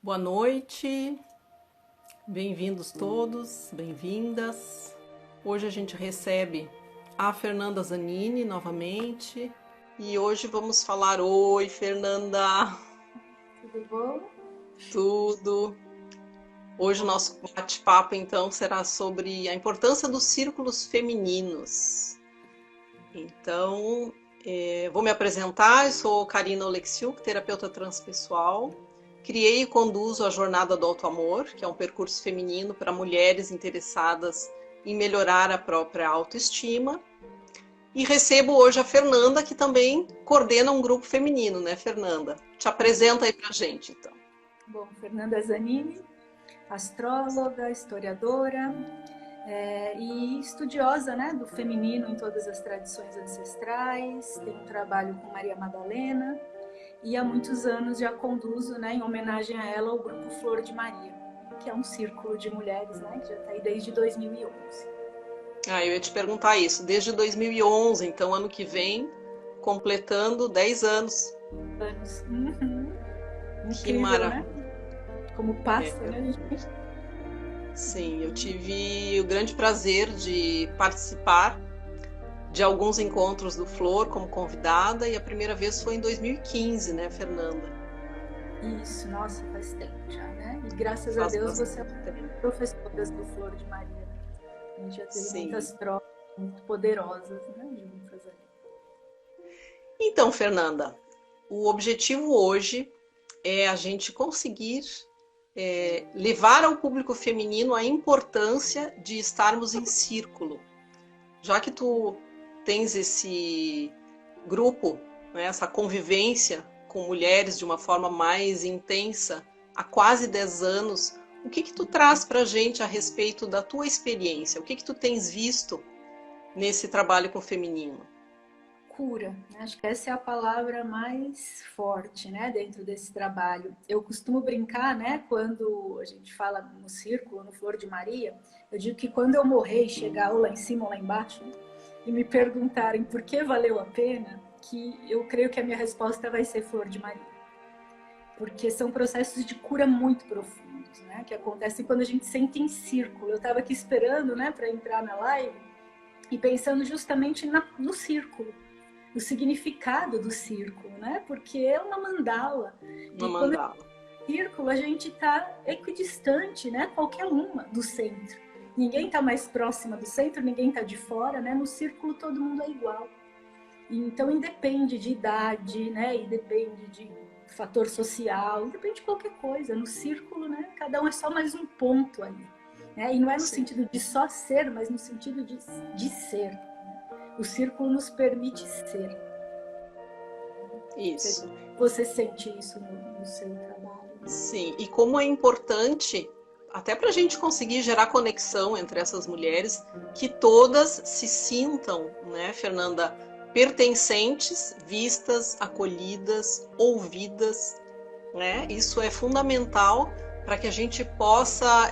Boa noite, bem-vindos todos, bem-vindas. Hoje a gente recebe a Fernanda Zanini novamente. E hoje vamos falar... Oi, Fernanda! Tudo bom? Tudo! Hoje o nosso bate-papo, então, será sobre a importância dos círculos femininos. Então, vou me apresentar. Eu sou Karina Oleksiuk, terapeuta transpessoal. Criei e conduzo a Jornada do Auto-Amor, que é um percurso feminino para mulheres interessadas em melhorar a própria autoestima. E recebo hoje a Fernanda, que também coordena um grupo feminino, né, Fernanda? Te apresenta aí pra gente, então. Bom, Fernanda Zanini, astróloga, historiadora e estudiosa, né, do feminino em todas as tradições ancestrais. Tenho um trabalho com Maria Madalena e há muitos anos já conduzo, né, em homenagem a ela, o grupo Flor de Maria, que é um círculo de mulheres, né, que já está aí desde 2011. Eu ia te perguntar isso. Desde 2011, então ano que vem, completando 10 anos. Uhum. Que Incrível, maravilha. né? Como passa, né? Sim, eu tive o grande prazer de participar de alguns encontros do Flor como convidada, e a primeira vez foi em 2015, né, Fernanda? Isso, nossa, faz tempo já, né? E graças a Faz Deus você é bastante tempo. professora do Flor de Maria, né? A gente já teve Sim. muitas trocas muito poderosas, né, juntas ali. Então, Fernanda, o objetivo hoje é a gente conseguir levar ao público feminino a importância de estarmos em círculo. Já que tu tens esse grupo, né, essa convivência com mulheres de uma forma mais intensa há quase 10 anos, o que tu traz para a gente a respeito da tua experiência? O que tu tens visto nesse trabalho com o feminino? Cura, né? Acho que essa é a palavra mais forte, né, dentro desse trabalho. Eu costumo brincar, né, quando a gente fala no círculo, no Flor de Maria, eu digo que quando eu morrer e chegar ou lá em cima ou lá embaixo, e me perguntarem por que valeu a pena, que eu creio que a minha resposta vai ser Flor de Maria. Porque são processos de cura muito profundos, né, que acontecem quando a gente sente em círculo. Eu estava aqui esperando, né, para entrar na live e pensando justamente no círculo, o significado do círculo, né? Porque é uma mandala. Uma E quando é mandala. círculo, a gente está equidistante, né? Qualquer uma do centro. Ninguém está mais próxima do centro, ninguém está de fora, né? No círculo todo mundo é igual. Então independe de idade, né? E depende de fator social, depende de qualquer coisa. No círculo, né? Cada um é só mais um ponto ali. Né? E não é no Sim. sentido de só ser, mas no sentido de ser. O círculo nos permite ser. Isso. Você sente isso no seu trabalho? Sim, e como é importante, até para a gente conseguir gerar conexão entre essas mulheres, que todas se sintam, né, Fernanda, pertencentes, vistas, acolhidas, ouvidas, né? Isso é fundamental para que a gente possa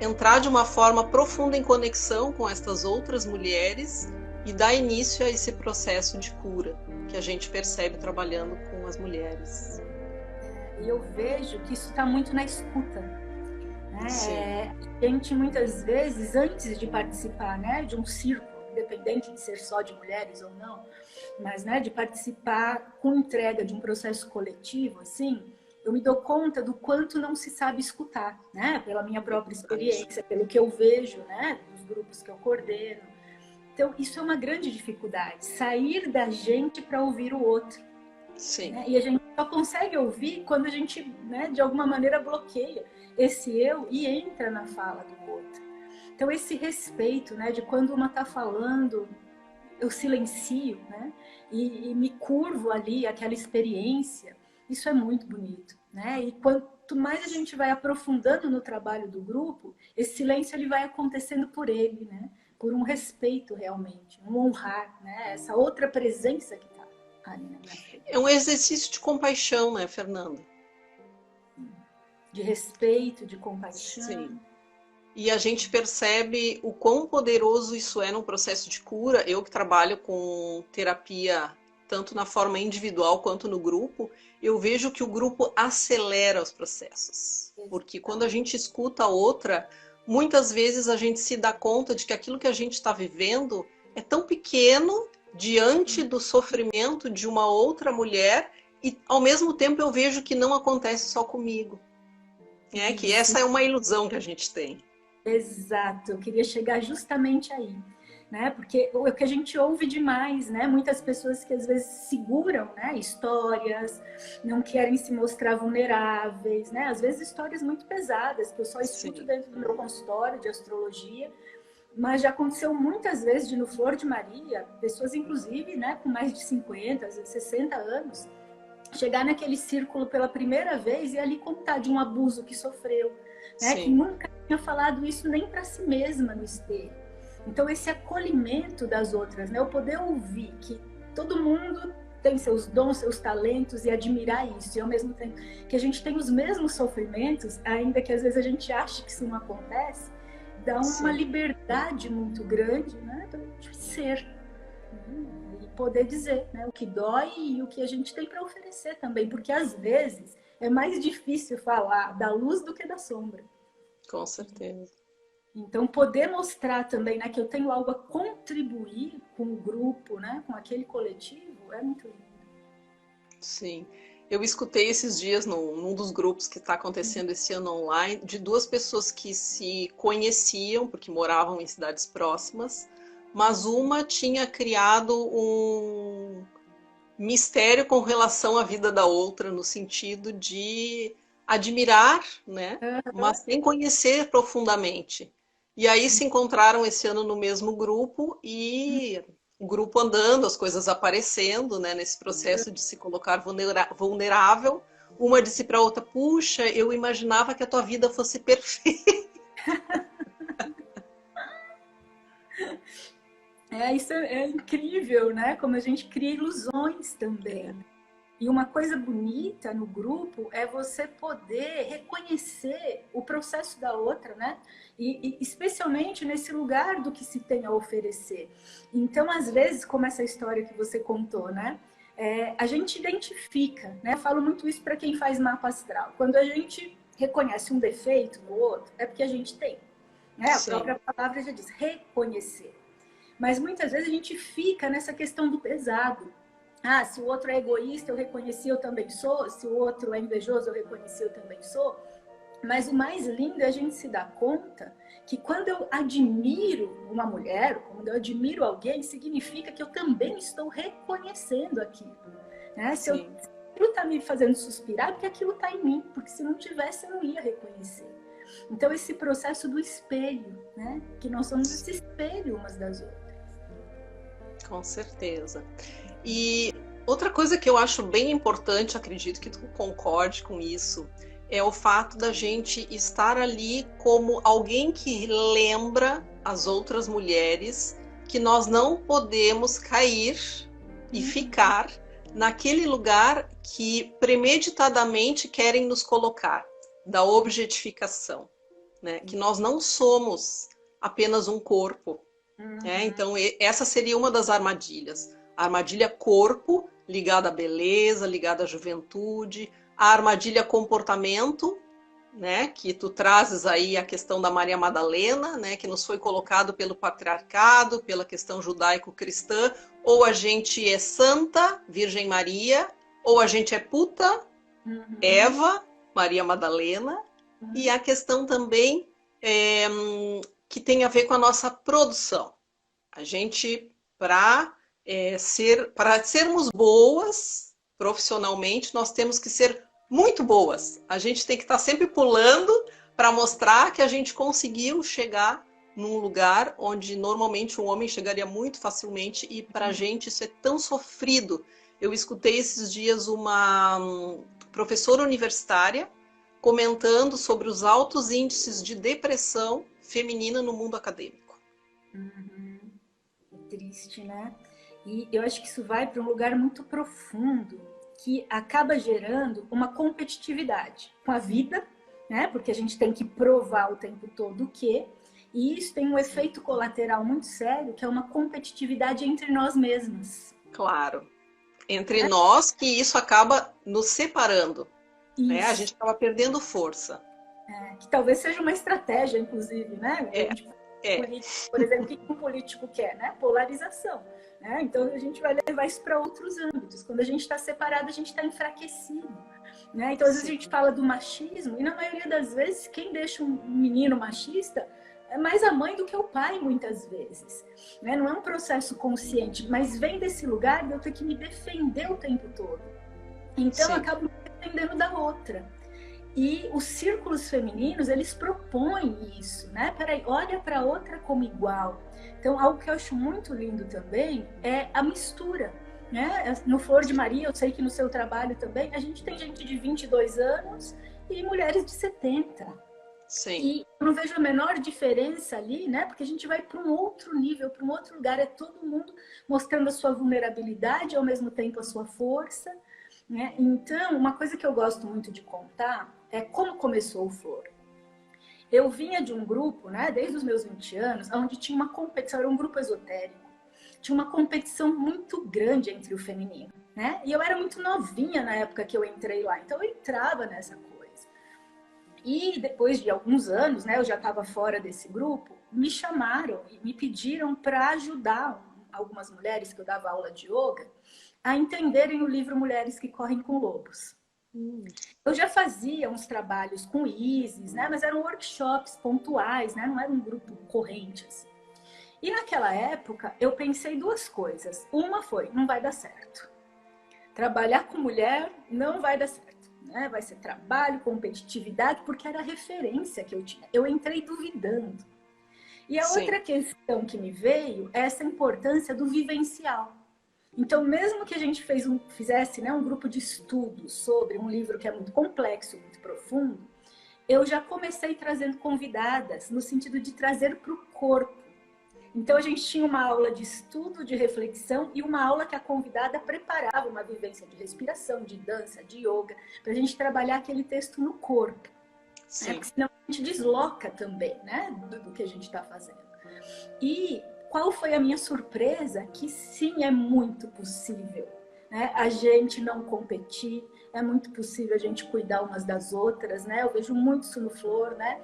entrar de uma forma profunda em conexão com estas outras mulheres e dar início a esse processo de cura que a gente percebe trabalhando com as mulheres. E eu vejo que isso está muito na escuta. Sim. A gente muitas vezes, antes de participar, né, de um círculo, independente de ser só de mulheres ou não, mas, né, de participar com entrega de um processo coletivo, assim, eu me dou conta do quanto não se sabe escutar, né, pela minha própria experiência, pelo que eu vejo, né, dos grupos que eu coordeno. Então, isso é uma grande dificuldade, sair da gente para ouvir o outro. Sim. Né? E a gente só consegue ouvir quando a gente, né, de alguma maneira, bloqueia esse eu e entra na fala do outro. Então, esse respeito, né, de quando uma está falando, eu silencio, né, e me curvo ali, aquela experiência, isso é muito bonito. Né? E quanto mais a gente vai aprofundando no trabalho do grupo, esse silêncio ele vai acontecendo por ele, né? Por um respeito realmente, um honrar, né? Essa outra presença que está ali na minha frente. É um exercício de compaixão, né, Fernanda? De respeito, de compaixão. Sim. E a gente percebe o quão poderoso isso é num processo de cura. Eu que trabalho com terapia tanto na forma individual quanto no grupo, eu vejo que o grupo acelera os processos. Porque quando a gente escuta a outra, muitas vezes a gente se dá conta de que aquilo que a gente está vivendo é tão pequeno diante do sofrimento de uma outra mulher e, ao mesmo tempo, eu vejo que não acontece só comigo. Que essa é uma ilusão que a gente tem. Exato, eu queria chegar justamente aí, né? Porque o que a gente ouve demais, né? Muitas pessoas que às vezes seguram, né? Histórias, não querem se mostrar vulneráveis, né? Às vezes histórias muito pesadas que eu só escuto dentro do meu consultório de astrologia, mas já aconteceu muitas vezes de no Flor de Maria, pessoas inclusive, né? Com mais de 50, às vezes 60 anos, chegar naquele círculo pela primeira vez e ali contar de um abuso que sofreu, né? Que nunca tinha falado isso nem para si mesma no espelho. Então esse acolhimento das outras, né? Eu poder ouvir que todo mundo tem seus dons, seus talentos e admirar isso, e ao mesmo tempo que a gente tem os mesmos sofrimentos, ainda que às vezes a gente ache que isso não acontece, dá uma liberdade muito grande, né? Para a gente ser, e poder dizer, né, o que dói e o que a gente tem para oferecer também, porque às vezes é mais difícil falar da luz do que da sombra. Com certeza. Então, poder mostrar também, né, que eu tenho algo a contribuir com o grupo, né, com aquele coletivo, é muito lindo. Sim. Eu escutei esses dias num dos grupos que está acontecendo esse ano online, de duas pessoas que se conheciam, porque moravam em cidades próximas, mas uma tinha criado um mistério com relação à vida da outra, no sentido de admirar, né? Mas sem conhecer profundamente. E aí se encontraram esse ano no mesmo grupo e o grupo andando, as coisas aparecendo, né? Nesse processo de se colocar vulnerável. Uma disse para a outra: puxa, eu imaginava que a tua vida fosse perfeita. Isso é incrível, né? Como a gente cria ilusões também. E uma coisa bonita no grupo é você poder reconhecer o processo da outra, né? E especialmente nesse lugar do que se tem a oferecer. Então, às vezes, como essa história que você contou, né? A gente identifica, né? Eu falo muito isso para quem faz mapa astral. Quando a gente reconhece um defeito no outro, é porque a gente tem. Né? A própria palavra já diz, reconhecer. Mas muitas vezes a gente fica nessa questão do pesado. Ah, se o outro é egoísta, eu reconheci, eu também sou. Se o outro é invejoso, eu reconheci, eu também sou. Mas o mais lindo é a gente se dar conta que quando eu admiro uma mulher, quando eu admiro alguém, significa que eu também estou reconhecendo aquilo. Né? Se aquilo está me fazendo suspirar, porque aquilo está em mim. Porque se não tivesse, eu não ia reconhecer. Então, esse processo do espelho, né? Que nós somos esse espelho umas das outras. Com certeza. E outra coisa que eu acho bem importante, acredito que tu concorde com isso, é o fato da gente estar ali como alguém que lembra as outras mulheres que nós não podemos cair e ficar naquele lugar que premeditadamente querem nos colocar, da objetificação, né? Que nós não somos apenas um corpo. Então, essa seria uma das armadilhas. A armadilha corpo, ligada à beleza, ligada à juventude. A armadilha comportamento, né? Que tu trazes aí a questão da Maria Madalena, né? Que nos foi colocado pelo patriarcado, pela questão judaico-cristã. Ou a gente é santa, Virgem Maria, ou a gente é puta, Eva, Maria Madalena. E a questão também que tem a ver com a nossa produção. A gente, para sermos boas profissionalmente, nós temos que ser muito boas. A gente tem que estar sempre pulando para mostrar que a gente conseguiu chegar num lugar onde normalmente um homem chegaria muito facilmente, e para a gente isso é tão sofrido. Eu escutei esses dias uma professora universitária comentando sobre os altos índices de depressão feminina no mundo acadêmico. Triste, né? E eu acho que isso vai para um lugar muito profundo, que acaba gerando uma competitividade com a vida, né? Porque a gente tem que provar o tempo todo o quê? E isso tem um efeito colateral muito sério, que é uma competitividade entre nós mesmas. Claro, entre nós que isso acaba nos separando, né? A Isso. gente acaba perdendo força. Que talvez seja uma estratégia, inclusive, né? Político, por exemplo, o que um político quer, né? Polarização. Né? Então a gente vai levar isso para outros âmbitos. Quando a gente está separado, a gente está enfraquecido. Né? Então, às vezes a gente fala do machismo, e na maioria das vezes, quem deixa um menino machista é mais a mãe do que o pai, muitas vezes. Né? Não é um processo consciente, mas vem desse lugar de eu ter que me defender o tempo todo. Então, eu acabo me defendendo da outra. E os círculos femininos, eles propõem isso, né? Peraí, olha para a outra como igual. Então, algo que eu acho muito lindo também é a mistura. Né? No Flor de Maria, eu sei que no seu trabalho também, a gente tem gente de 22 anos e mulheres de 70. Sim. E eu não vejo a menor diferença ali, né? Porque a gente vai para um outro nível, para um outro lugar. É todo mundo mostrando a sua vulnerabilidade, ao mesmo tempo a sua força. Né? Então, uma coisa que eu gosto muito de contar é como começou o Flor. Eu vinha de um grupo, né, desde os meus 20 anos, onde tinha uma competição, era um grupo esotérico. Tinha uma competição muito grande entre o feminino, né? E eu era muito novinha na época que eu entrei lá, então eu entrava nessa coisa. E depois de alguns anos, né, eu já estava fora desse grupo, me chamaram e me pediram para ajudar algumas mulheres que eu dava aula de yoga a entenderem o livro Mulheres que Correm com Lobos. Eu já fazia uns trabalhos com Isis, né? Mas eram workshops pontuais, né? Não era um grupo corrente, assim. E naquela época, eu pensei duas coisas. Uma foi, não vai dar certo. Trabalhar com mulher não vai dar certo. Né? Vai ser trabalho, competitividade, porque era a referência que eu tinha. Eu entrei duvidando. E a outra questão que me veio é essa importância do vivencial. Então, mesmo que a gente fizesse, né, um grupo de estudos sobre um livro que é muito complexo, muito profundo, eu já comecei trazendo convidadas, no sentido de trazer para o corpo. Então, a gente tinha uma aula de estudo, de reflexão, e uma aula que a convidada preparava uma vivência de respiração, de dança, de yoga, para a gente trabalhar aquele texto no corpo. Né? Porque senão a gente desloca também, né, do que a gente está fazendo. E qual foi a minha surpresa? Que sim, é muito possível, né? A gente não competir, é muito possível a gente cuidar umas das outras, né? Eu vejo muito isso no Flor, né?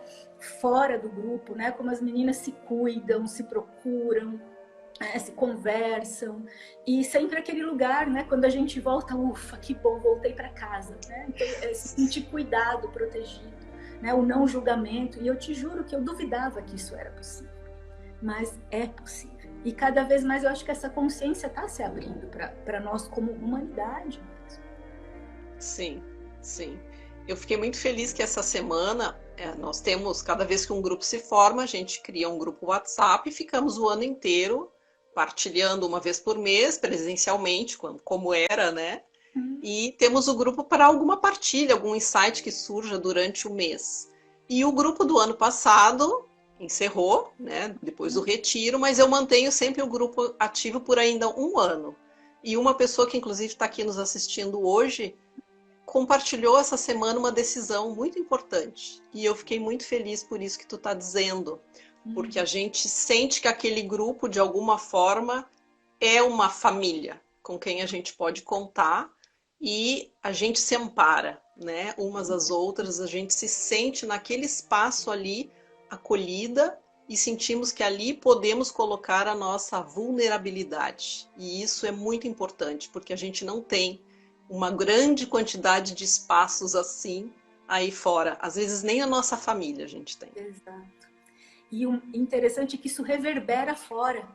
Fora do grupo, né? Como as meninas se cuidam, se procuram, se conversam, e sempre aquele lugar, né? Quando a gente volta, ufa, que bom, voltei para casa, né? Então, se sentir cuidado, protegido, né? O não julgamento, e eu te juro que eu duvidava que isso era possível. Mas é possível. E cada vez mais eu acho que essa consciência está se abrindo para nós como humanidade mesmo. Sim, sim. Eu fiquei muito feliz que essa semana nós temos, cada vez que um grupo se forma, a gente cria um grupo WhatsApp e ficamos o ano inteiro partilhando uma vez por mês, presencialmente, como era, né? E temos o grupo para alguma partilha, algum insight que surja durante o mês. E o grupo do ano passado encerrou, né, depois do retiro, mas eu mantenho sempre o grupo ativo por ainda um ano. E uma pessoa que inclusive está aqui nos assistindo hoje compartilhou essa semana uma decisão muito importante. E eu fiquei muito feliz por isso que tu está dizendo, porque a gente sente que aquele grupo, de alguma forma, é uma família com quem a gente pode contar e a gente se ampara, né, umas às outras, a gente se sente naquele espaço ali acolhida e sentimos que ali podemos colocar a nossa vulnerabilidade. E isso é muito importante, porque a gente não tem uma grande quantidade de espaços assim aí fora. Às vezes nem a nossa família a gente tem. Exato. E o interessante é que isso reverbera fora,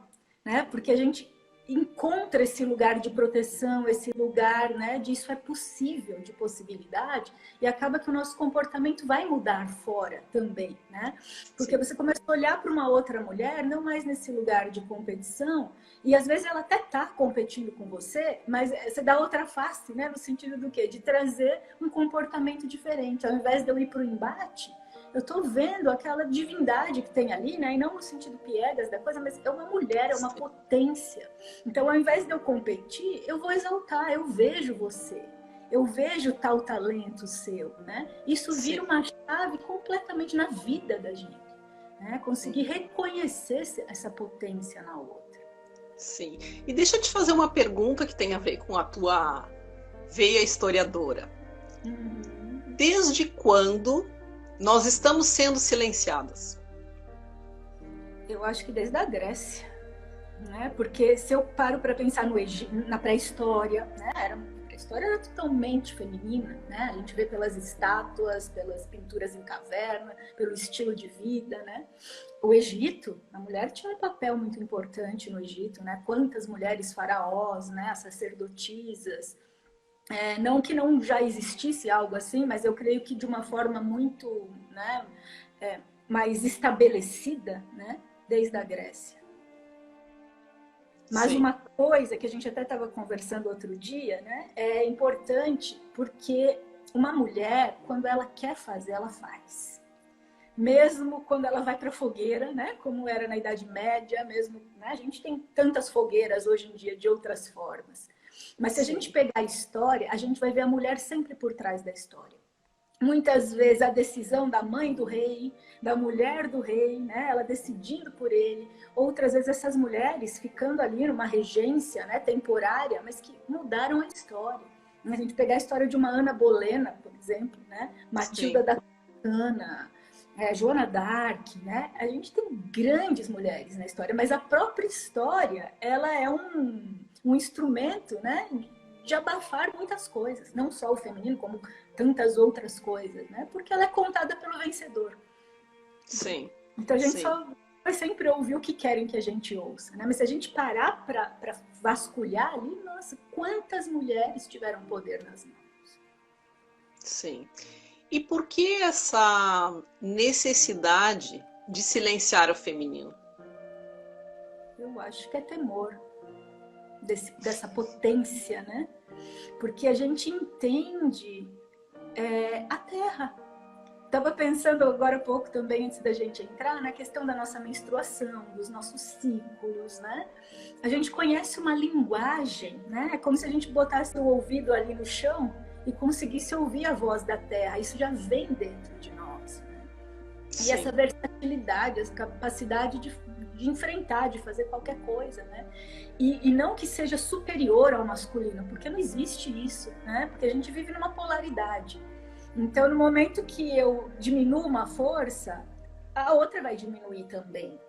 né? Porque a gente encontra esse lugar de proteção, esse lugar, né, de isso é possível, de possibilidade, e acaba que o nosso comportamento vai mudar fora também, né? Porque você começa a olhar para uma outra mulher, não mais nesse lugar de competição, e às vezes ela até tá competindo com você, mas você dá outra face, né? No sentido do quê? De trazer um comportamento diferente. Ao invés de eu ir para o embate, eu tô vendo aquela divindade que tem ali, né? E não no sentido piegas da coisa, mas é uma mulher, é uma potência. Então, ao invés de eu competir, eu vou exaltar, eu vejo você. Eu vejo tal talento seu, né? Isso vira uma chave completamente na vida da gente, né? Conseguir reconhecer essa potência na outra. Sim. E deixa eu te fazer uma pergunta que tem a ver com a tua veia historiadora. Desde quando nós estamos sendo silenciadas? Eu acho que desde a Grécia, né? Porque se eu paro para pensar no na pré-história, né? A história era totalmente feminina, né? A gente vê pelas estátuas, pelas pinturas em caverna, pelo estilo de vida, né? O Egito, a mulher tinha um papel muito importante no Egito, né? Quantas mulheres faraós, né? As sacerdotisas. Não que não já existisse algo assim, mas eu creio que de uma forma muito, né? Mais estabelecida, né? Desde a Grécia. Mas uma coisa que a gente até estava conversando outro dia, né? É importante porque uma mulher, quando ela quer fazer, ela faz. Mesmo quando ela vai para a fogueira, né? Como era na Idade Média, mesmo, né? A gente tem tantas fogueiras hoje em dia de outras formas. Mas se a gente pegar a história, a gente vai ver a mulher sempre por trás da história. Muitas vezes a decisão da mãe do rei, da mulher do rei, né, ela decidindo por ele. Outras vezes essas mulheres ficando ali numa regência, né, temporária, mas que mudaram a história. A gente pegar a história de uma Ana Bolena, por exemplo, né, Matilda da Toscana, Joana d'Arc, né, a gente tem grandes mulheres na história, mas a própria história, ela é um instrumento, né, de abafar muitas coisas, não só o feminino, como tantas outras coisas, né? Porque ela é contada pelo vencedor. Sim. Então a gente só vai sempre ouvir o que querem que a gente ouça, né? Mas se a gente parar para vasculhar ali, nossa, quantas mulheres tiveram poder nas mãos. Sim. E por que essa necessidade de silenciar o feminino? Eu acho que é temor dessa potência, né? Porque a gente entende a Terra. Estava pensando agora há pouco também, antes da gente entrar, na questão da nossa menstruação, dos nossos ciclos, né? A gente conhece uma linguagem, né? É como se a gente botasse o ouvido ali no chão e conseguisse ouvir a voz da Terra. Isso já vem dentro de nós. Né? E essa versatilidade, essa capacidade de enfrentar, de fazer qualquer coisa, né? E não que seja superior ao masculino, porque não existe isso, né? Porque a gente vive numa polaridade. Então, no momento que eu diminuo uma força, a outra vai diminuir também,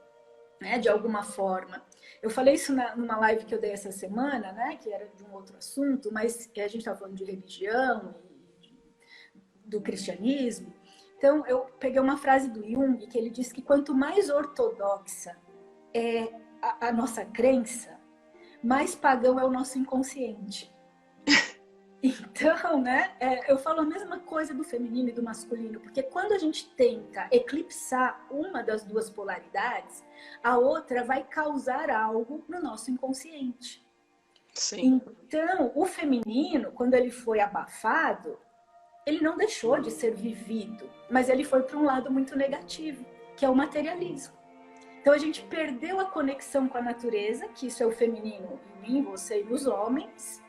né? De alguma forma. Eu falei isso numa live que eu dei essa semana, né? Que era de um outro assunto, mas a gente estava falando de religião e do cristianismo. Então, eu peguei uma frase do Jung, que ele diz que quanto mais ortodoxa é a nossa crença, mais pagão é o nosso inconsciente. Então, né, eu falo a mesma coisa do feminino e do masculino, porque quando a gente tenta eclipsar uma das duas polaridades, a outra vai causar algo no nosso inconsciente. Sim. Então, o feminino, quando ele foi abafado, ele não deixou de ser vivido, mas ele foi para um lado muito negativo, que é o materialismo. Então a gente perdeu a conexão com a natureza, que isso é o feminino em mim, você e nos homens.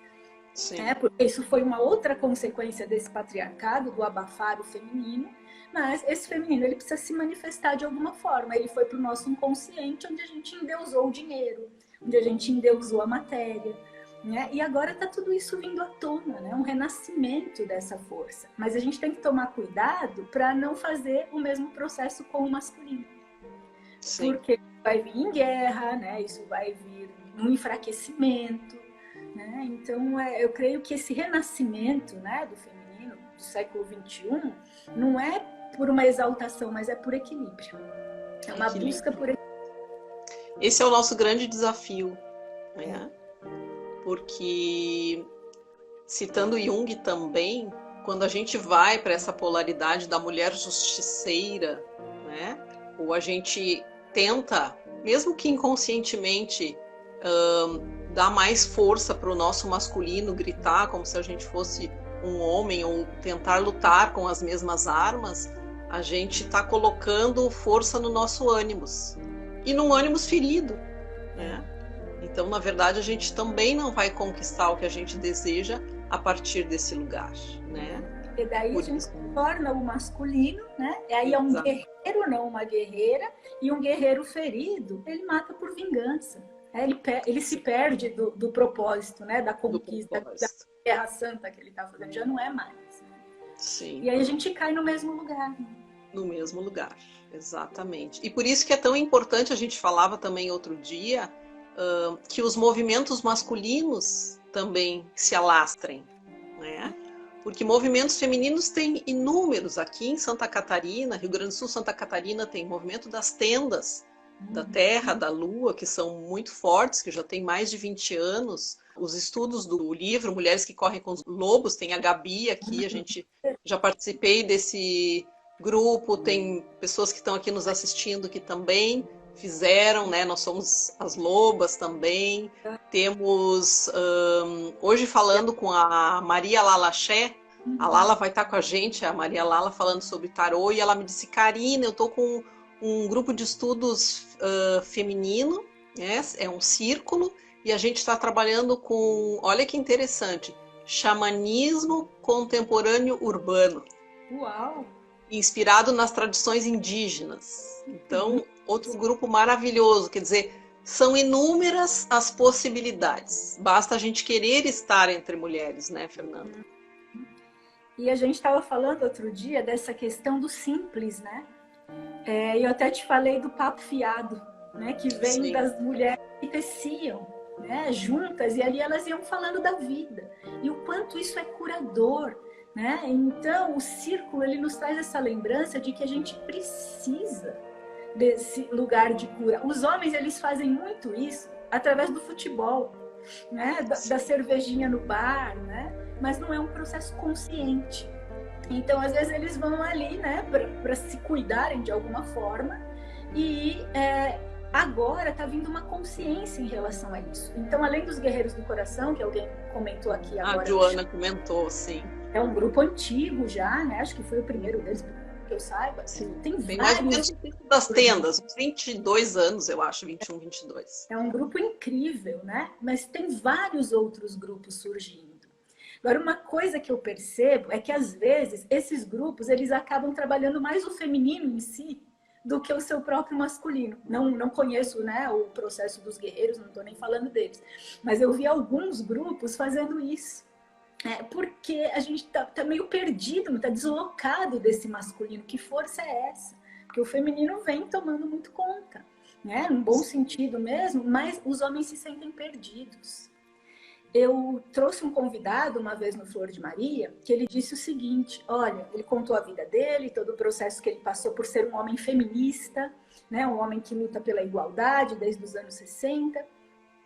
Sim. Porque isso foi uma outra consequência desse patriarcado, do abafar o feminino. Mas esse feminino ele precisa se manifestar de alguma forma. Ele foi para o nosso inconsciente, onde a gente endeusou o dinheiro, onde a gente endeusou a matéria. Né? E agora está tudo isso vindo à tona, né? Um renascimento dessa força. Mas a gente tem que tomar cuidado para não fazer o mesmo processo com o masculino. Sim. Porque vai vir em guerra, né? Isso vai vir no enfraquecimento. Né? Então, eu creio que esse renascimento, né, do feminino do século XXI não é por uma exaltação, mas é por equilíbrio. É uma busca por equilíbrio. Esse é o nosso grande desafio, né? Porque, citando Jung também, quando a gente vai para essa polaridade da mulher justiceira, né? Ou a gente tenta, mesmo que inconscientemente, dar mais força para o nosso masculino, gritar como se a gente fosse um homem, ou tentar lutar com as mesmas armas, a gente está colocando força no nosso ânimos. E num ânimos ferido, né? Então, na verdade, a gente também não vai conquistar o que a gente deseja a partir desse lugar, né? E daí a gente torna o masculino, né? E aí é um guerreiro, não uma guerreira, e um guerreiro ferido, ele mata por vingança. Ele se perde do propósito, né? Da conquista, da Terra Santa que ele está fazendo, já não é mais. Né? Sim. E aí a gente cai no mesmo lugar. Né? No mesmo lugar, exatamente. E por isso que é tão importante, a gente falava também outro dia, que os movimentos masculinos também se alastrem, né? Porque movimentos femininos tem inúmeros. Aqui em Santa Catarina, Rio Grande do Sul, Santa Catarina, tem movimento das tendas, da Terra, da Lua, que são muito fortes, que já tem mais de 20 anos. Os estudos do livro Mulheres que Correm com os Lobos, tem a Gabi aqui, a gente já participei desse grupo, tem pessoas que estão aqui nos assistindo que também fizeram, né? Nós somos as lobas também. Temos, hoje falando com a Maria Lalaché, a Lala vai estar com a gente, a Maria Lala, falando sobre tarô, e ela me disse, Karina, eu estou com um grupo de estudos feminino, né? É um círculo, e a gente está trabalhando com, olha que interessante, xamanismo contemporâneo urbano. Uau! Inspirado nas tradições indígenas. Então, outro grupo maravilhoso, quer dizer, são inúmeras as possibilidades. Basta a gente querer estar entre mulheres, né, Fernanda? E a gente estava falando outro dia dessa questão do simples, né? Eu até te falei do papo fiado, né? Que vem Sim. das mulheres que teciam, né? Juntas, e ali elas iam falando da vida. E o quanto isso é curador, né? Então, o círculo, ele nos traz essa lembrança de que a gente precisa desse lugar de cura. Os homens, eles fazem muito isso através do futebol, né? Da cervejinha no bar, né? Mas não é um processo consciente. Então, às vezes, eles vão ali, né, para se cuidarem de alguma forma, e agora está vindo uma consciência em relação a isso. Então, além dos Guerreiros do Coração, que alguém comentou aqui agora. A Joana comentou, sim. É um grupo antigo já, né? Acho que foi o primeiro deles, que eu saiba. Sim. Tem mais vários. ou menos o tempo das tendas, uns 22 anos, eu acho, 21, 22. É um grupo incrível, né? Mas tem vários outros grupos surgindo. Agora, uma coisa que eu percebo é que, às vezes, esses grupos, eles acabam trabalhando mais o feminino em si do que o seu próprio masculino. Não conheço, né, o processo dos guerreiros, não estou nem falando deles. Mas eu vi alguns grupos fazendo isso. Porque a gente tá meio perdido, está deslocado desse masculino. Que força é essa? Porque o feminino vem tomando muito conta, né? Num bom sentido mesmo, mas os homens se sentem perdidos. Eu trouxe um convidado uma vez no Flor de Maria, que ele disse o seguinte, olha, ele contou a vida dele, todo o processo que ele passou por ser um homem feminista, né, um homem que luta pela igualdade desde os anos 60.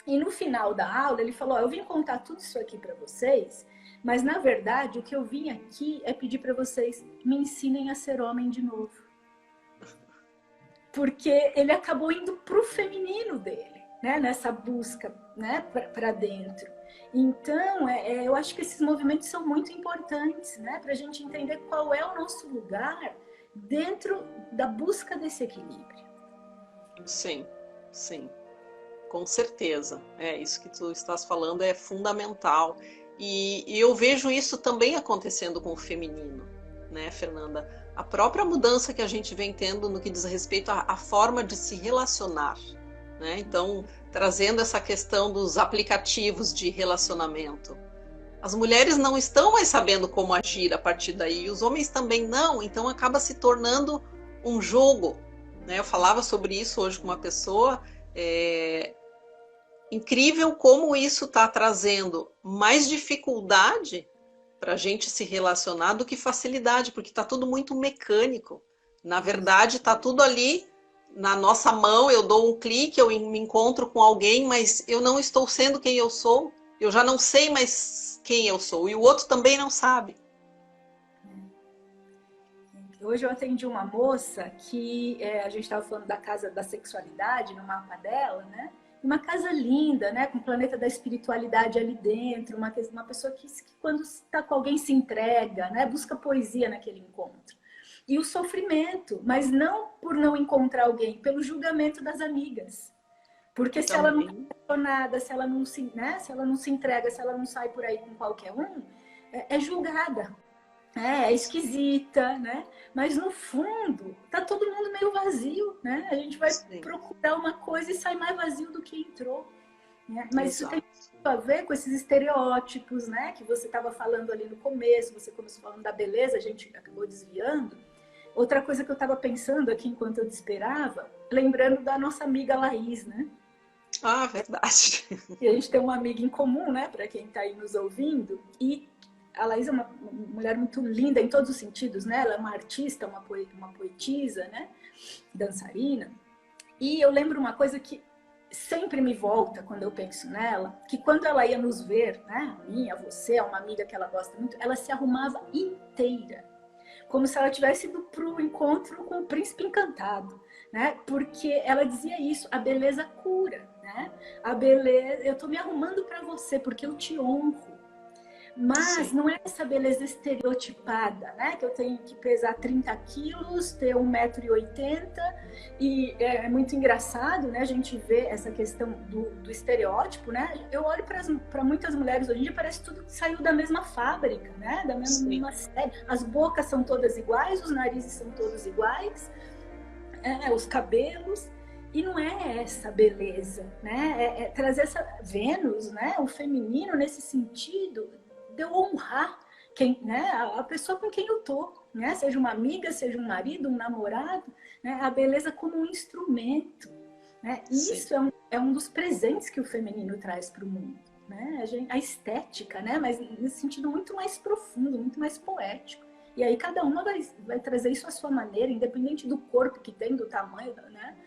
E no final da aula ele falou, eu vim contar tudo isso aqui para vocês, mas na verdade o que eu vim aqui é pedir para vocês me ensinem a ser homem de novo. Porque ele acabou indo pro feminino dele, né, nessa busca, né, para dentro. Então, eu acho que esses movimentos são muito importantes, né? Para a gente entender qual é o nosso lugar dentro da busca desse equilíbrio. Sim, sim, com certeza. Isso que tu estás falando é fundamental. E eu vejo isso também acontecendo com o feminino, né, Fernanda? A própria mudança que a gente vem tendo no que diz respeito à forma de se relacionar, né? Então, trazendo essa questão dos aplicativos de relacionamento. As mulheres não estão mais sabendo como agir a partir daí, os homens também não, então acaba se tornando um jogo, né? Eu falava sobre isso hoje com uma pessoa, incrível como isso está trazendo mais dificuldade para a gente se relacionar do que facilidade, porque está tudo muito mecânico. Na verdade, está tudo ali na nossa mão, eu dou um clique, eu me encontro com alguém, mas eu não estou sendo quem eu sou, eu já não sei mais quem eu sou, e o outro também não sabe. Hoje eu atendi uma moça que a gente estava falando da casa da sexualidade, no mapa dela, né? Uma casa linda, né? Com o planeta da espiritualidade ali dentro, uma pessoa que quando está com alguém se entrega, né? Busca poesia naquele encontro. E o sofrimento, mas não por não encontrar alguém, pelo julgamento das amigas. Porque se ela não é nada, se ela não se, né, se ela não se entrega, se ela não sai por aí com qualquer um, é julgada. É esquisita, né? Mas no fundo, tá todo mundo meio vazio, né? A gente vai Sim. procurar uma coisa e sai mais vazio do que entrou. Né? Mas Exato. isso tem a ver com esses estereótipos, né? Que você estava falando ali no começo, você começou falando da beleza, a gente acabou desviando. Outra coisa que eu estava pensando aqui enquanto eu te esperava, lembrando da nossa amiga Laís, né? Ah, verdade. E a gente tem uma amiga em comum, né? Para quem está aí nos ouvindo. E a Laís é uma mulher muito linda em todos os sentidos, né? Ela é uma artista, uma poetisa, né? Dançarina. E eu lembro uma coisa que sempre me volta quando eu penso nela, que quando ela ia nos ver, né? A mim, a você, a uma amiga que ela gosta muito, ela se arrumava inteira. Como se ela tivesse ido para o encontro com o príncipe encantado, né? Porque ela dizia isso, a beleza cura, né? A beleza, eu estou me arrumando para você porque eu te honro. Mas Sim. não é essa beleza estereotipada, né? Que eu tenho que pesar 30 quilos, ter 1,80 m. E é muito engraçado, né? A gente vê essa questão do estereótipo, né? Eu olho para muitas mulheres hoje em dia, parece tudo que saiu da mesma fábrica, né? Da mesma série. As bocas são todas iguais, os narizes são todos iguais, os cabelos. E não é essa beleza, né? É trazer essa Vênus, né? O feminino nesse sentido de eu honrar quem, né? A pessoa com quem eu tô, né? Seja uma amiga, seja um marido, um namorado, né? A beleza como um instrumento, né? E Sim. isso é um dos presentes que o feminino traz para o mundo, né? A estética, né? Mas nesse sentido muito mais profundo, muito mais poético. E aí cada uma vai trazer isso à sua maneira, independente do corpo que tem, do tamanho, né?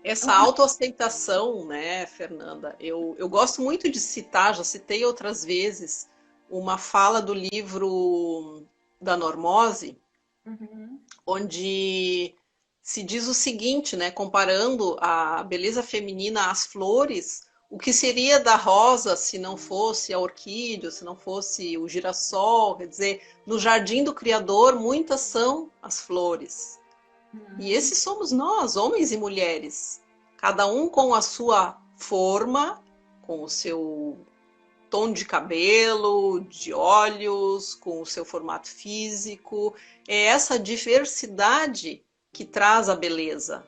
Essa autoaceitação, né, Fernanda? Eu gosto muito de citar, já citei outras vezes, uma fala do livro da Normose, Uhum. onde se diz o seguinte, né, comparando a beleza feminina às flores, o que seria da rosa se não fosse a orquídea, se não fosse o girassol? Quer dizer, no jardim do Criador, muitas são as flores. E Uhum. esses somos nós, homens e mulheres, cada um com a sua forma, com o seu tom de cabelo, de olhos, com o seu formato físico. É essa diversidade que traz a beleza.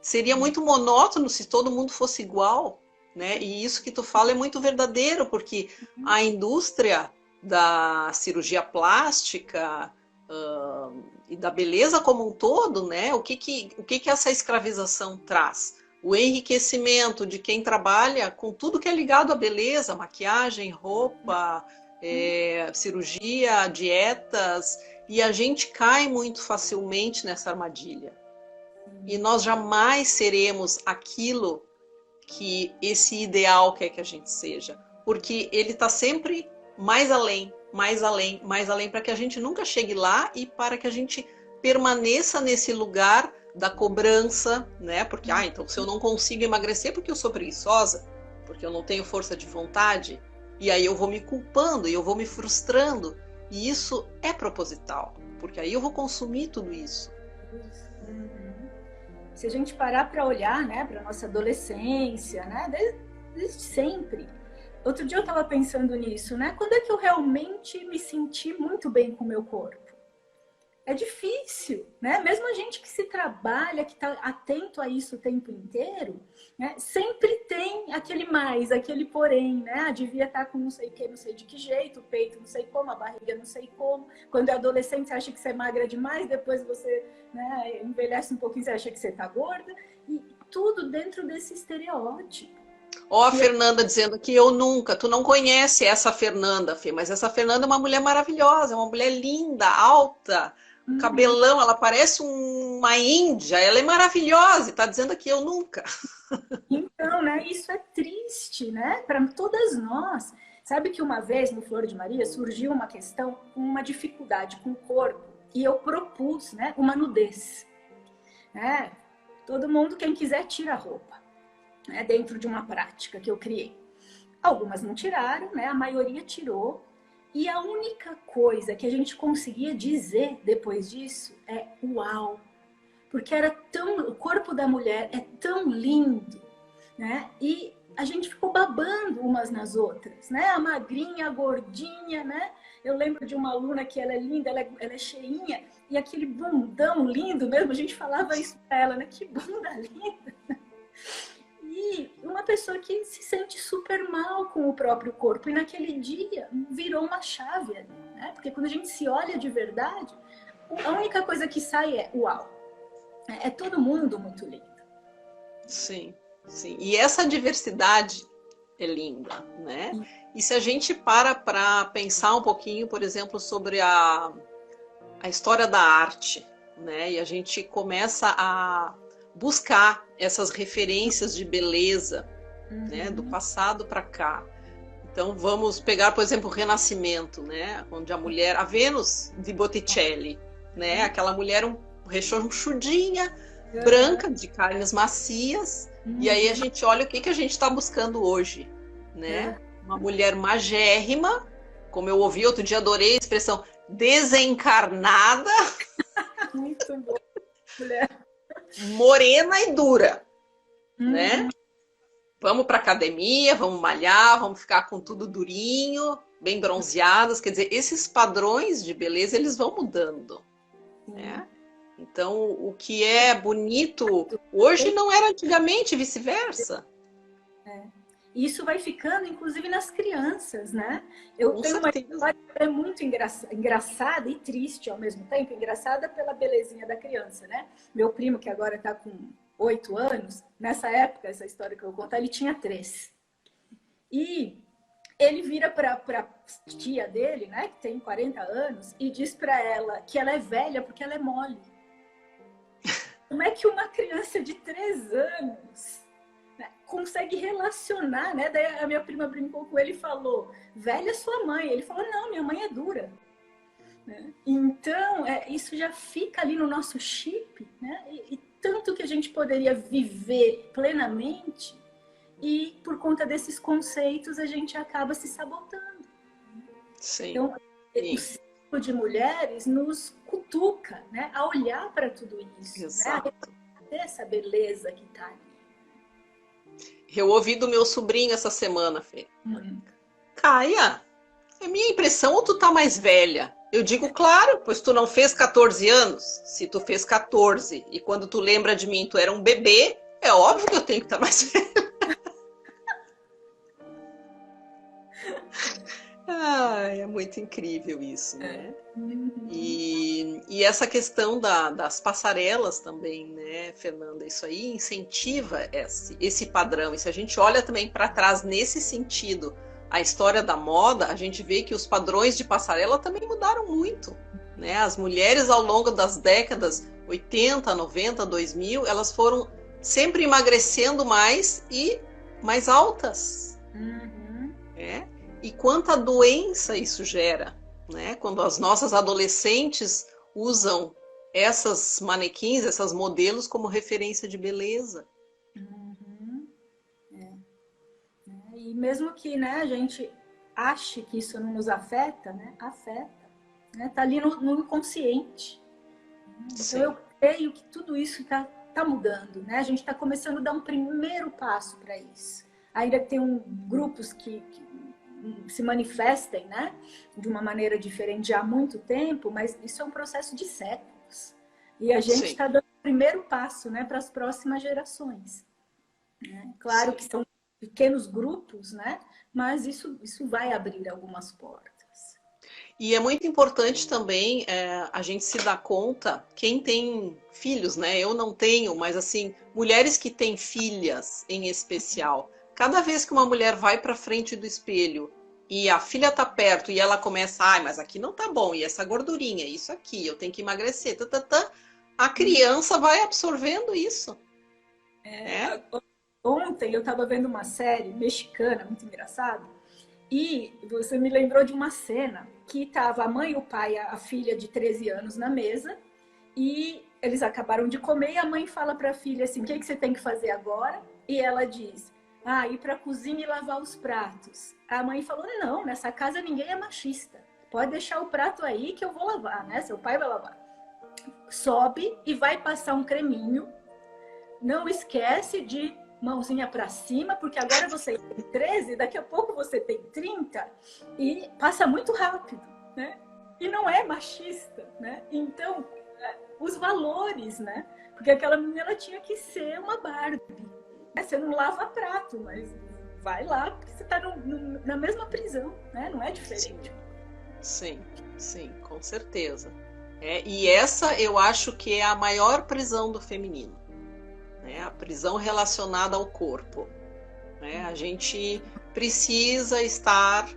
Seria muito monótono se todo mundo fosse igual, né? E isso que tu fala é muito verdadeiro, porque a indústria da cirurgia plástica, e da beleza como um todo, né? O que essa escravização traz? O enriquecimento de quem trabalha com tudo que é ligado à beleza, maquiagem, roupa, cirurgia, dietas, e a gente cai muito facilmente nessa armadilha. E nós jamais seremos aquilo que esse ideal quer que a gente seja, porque ele está sempre mais além, mais além, mais além, para que a gente nunca chegue lá e para que a gente permaneça nesse lugar da cobrança, né? Porque, então se eu não consigo emagrecer porque eu sou preguiçosa, porque eu não tenho força de vontade, e aí eu vou me culpando e eu vou me frustrando, e isso é proposital, porque aí eu vou consumir tudo isso. Uhum. Se a gente parar para olhar, né, para nossa adolescência, né, desde sempre. Outro dia eu estava pensando nisso, né? Quando é que eu realmente me senti muito bem com o meu corpo? É difícil, né? Mesmo a gente que se trabalha, que está atento a isso o tempo inteiro, né? Sempre tem aquele mais, aquele porém, né? Ah, devia estar com não sei o que, não sei de que jeito, o peito não sei como, a barriga não sei como. Quando é adolescente, você acha que você é magra demais, depois você, né, envelhece um pouquinho, você acha que você está gorda. E tudo dentro desse estereótipo. Ó, a Fernanda dizendo que eu nunca, tu não conhece essa Fernanda, Fê, mas essa Fernanda é uma mulher maravilhosa, é uma mulher linda, alta, Uhum. cabelão, ela parece uma índia, ela é maravilhosa e tá dizendo que eu nunca. Então, né, isso é triste, né, para todas nós. Sabe que uma vez no Flor de Maria surgiu uma questão, uma dificuldade com o corpo, e eu propus, né, uma nudez. Né? Todo mundo, quem quiser, tira a roupa, né, dentro de uma prática que eu criei. Algumas não tiraram, né, a maioria tirou. E a única coisa que a gente conseguia dizer depois disso é uau, porque era tão, o corpo da mulher é tão lindo, né? E a gente ficou babando umas nas outras, né? A magrinha, a gordinha, né? Eu lembro de uma aluna que ela é linda, ela é cheinha, e aquele bundão lindo mesmo, a gente falava isso pra ela, né? Que bunda linda! E uma pessoa que se sente super mal com o próprio corpo, e naquele dia virou uma chave ali, né? Porque quando a gente se olha de verdade, a única coisa que sai é uau, é todo mundo muito lindo. Sim, sim. E essa diversidade é linda, né? E se a gente para pensar um pouquinho, por exemplo, sobre a história da arte, né? E a gente começa a buscar essas referências de beleza, né? Do passado para cá. Então vamos pegar, por exemplo, o Renascimento, né? Onde a mulher, a Vênus de Botticelli, né? Aquela mulher rechonchudinha, branca, de carnes macias. E aí a gente olha o que a gente está buscando hoje, né? Uma mulher magérrima, como eu ouvi outro dia, adorei a expressão, desencarnada. Muito bom, mulher. Morena e dura, né? Vamos para academia, vamos malhar, vamos ficar com tudo durinho, bem bronzeadas. Quer dizer, esses padrões de beleza, eles vão mudando, né? Então, o que é bonito hoje não era antigamente, vice-versa. Isso vai ficando, inclusive, nas crianças, né? Eu tenho uma história que é muito engraçada e triste ao mesmo tempo. Engraçada pela belezinha da criança, né? Meu primo, que agora está com 8 anos, nessa época, essa história que eu vou contar, ele tinha 3. E ele vira para a tia dele, né, que tem 40 anos, e diz para ela que ela é velha porque ela é mole. Como é que uma criança de 3 anos consegue relacionar, né? Daí a minha prima brincou com ele e falou, velha é sua mãe. Ele falou, não, minha mãe é dura. Então, isso já fica ali no nosso chip, né? E tanto que a gente poderia viver plenamente e por conta desses conceitos a gente acaba se sabotando. Sim. Então, o ciclo de mulheres nos cutuca, né? A olhar para tudo isso, exato, né? A ter essa beleza que está ali. Eu ouvi do meu sobrinho essa semana, Fê. Caia, é minha impressão ou tu tá mais velha? Eu digo, claro, pois tu não fez 14 anos. Se tu fez 14 e quando tu lembra de mim tu era um bebê, é óbvio que eu tenho que estar mais velha. É muito incrível isso, né? E essa questão das passarelas também, né, Fernanda? Isso aí incentiva esse padrão. E se a gente olha também para trás nesse sentido, a história da moda, a gente vê que os padrões de passarela também mudaram muito, né? As mulheres ao longo das décadas 80, 90, 2000, elas foram sempre emagrecendo mais e mais altas, né? E quanta doença isso gera, né? Quando as nossas adolescentes usam essas manequins, essas modelos como referência de beleza. E mesmo que, né, a gente ache que isso não nos afeta, né? Afeta. Né? Tá ali no inconsciente. Então eu creio que tudo isso tá mudando, né? A gente está começando a dar um primeiro passo para isso. Ainda tem grupos que se manifestem, né, de uma maneira diferente há muito tempo, mas isso é um processo de séculos. E a gente está dando o primeiro passo, né, para as próximas gerações. Né? Claro que são pequenos grupos, né, mas isso vai abrir algumas portas. E é muito importante também a gente se dar conta, quem tem filhos, né? Eu não tenho, mas assim, mulheres que têm filhas em especial. Cada vez que uma mulher vai para frente do espelho e a filha tá perto e ela começa, mas aqui não tá bom, e essa gordurinha, isso aqui, eu tenho que emagrecer, a criança vai absorvendo isso. Ontem eu estava vendo uma série mexicana, muito engraçada, e você me lembrou de uma cena que tava a mãe, o pai, a filha de 13 anos na mesa, e eles acabaram de comer e a mãe fala para a filha assim, o que você tem que fazer agora? E ela diz, ir para a cozinha e lavar os pratos. A mãe falou, não, nessa casa ninguém é machista. Pode deixar o prato aí que eu vou lavar, né? Seu pai vai lavar. Sobe e vai passar um creminho. Não esquece de mãozinha para cima, porque agora você tem 13, daqui a pouco você tem 30 e passa muito rápido, né? E não é machista, né? Então, os valores, né? Porque aquela menina ela tinha que ser uma Barbie. Você não lava prato, mas vai lá, porque você está na mesma prisão, né? Não é diferente. Sim, sim, com certeza. E essa eu acho que é a maior prisão do feminino, né? A prisão relacionada ao corpo, né? A gente precisa estar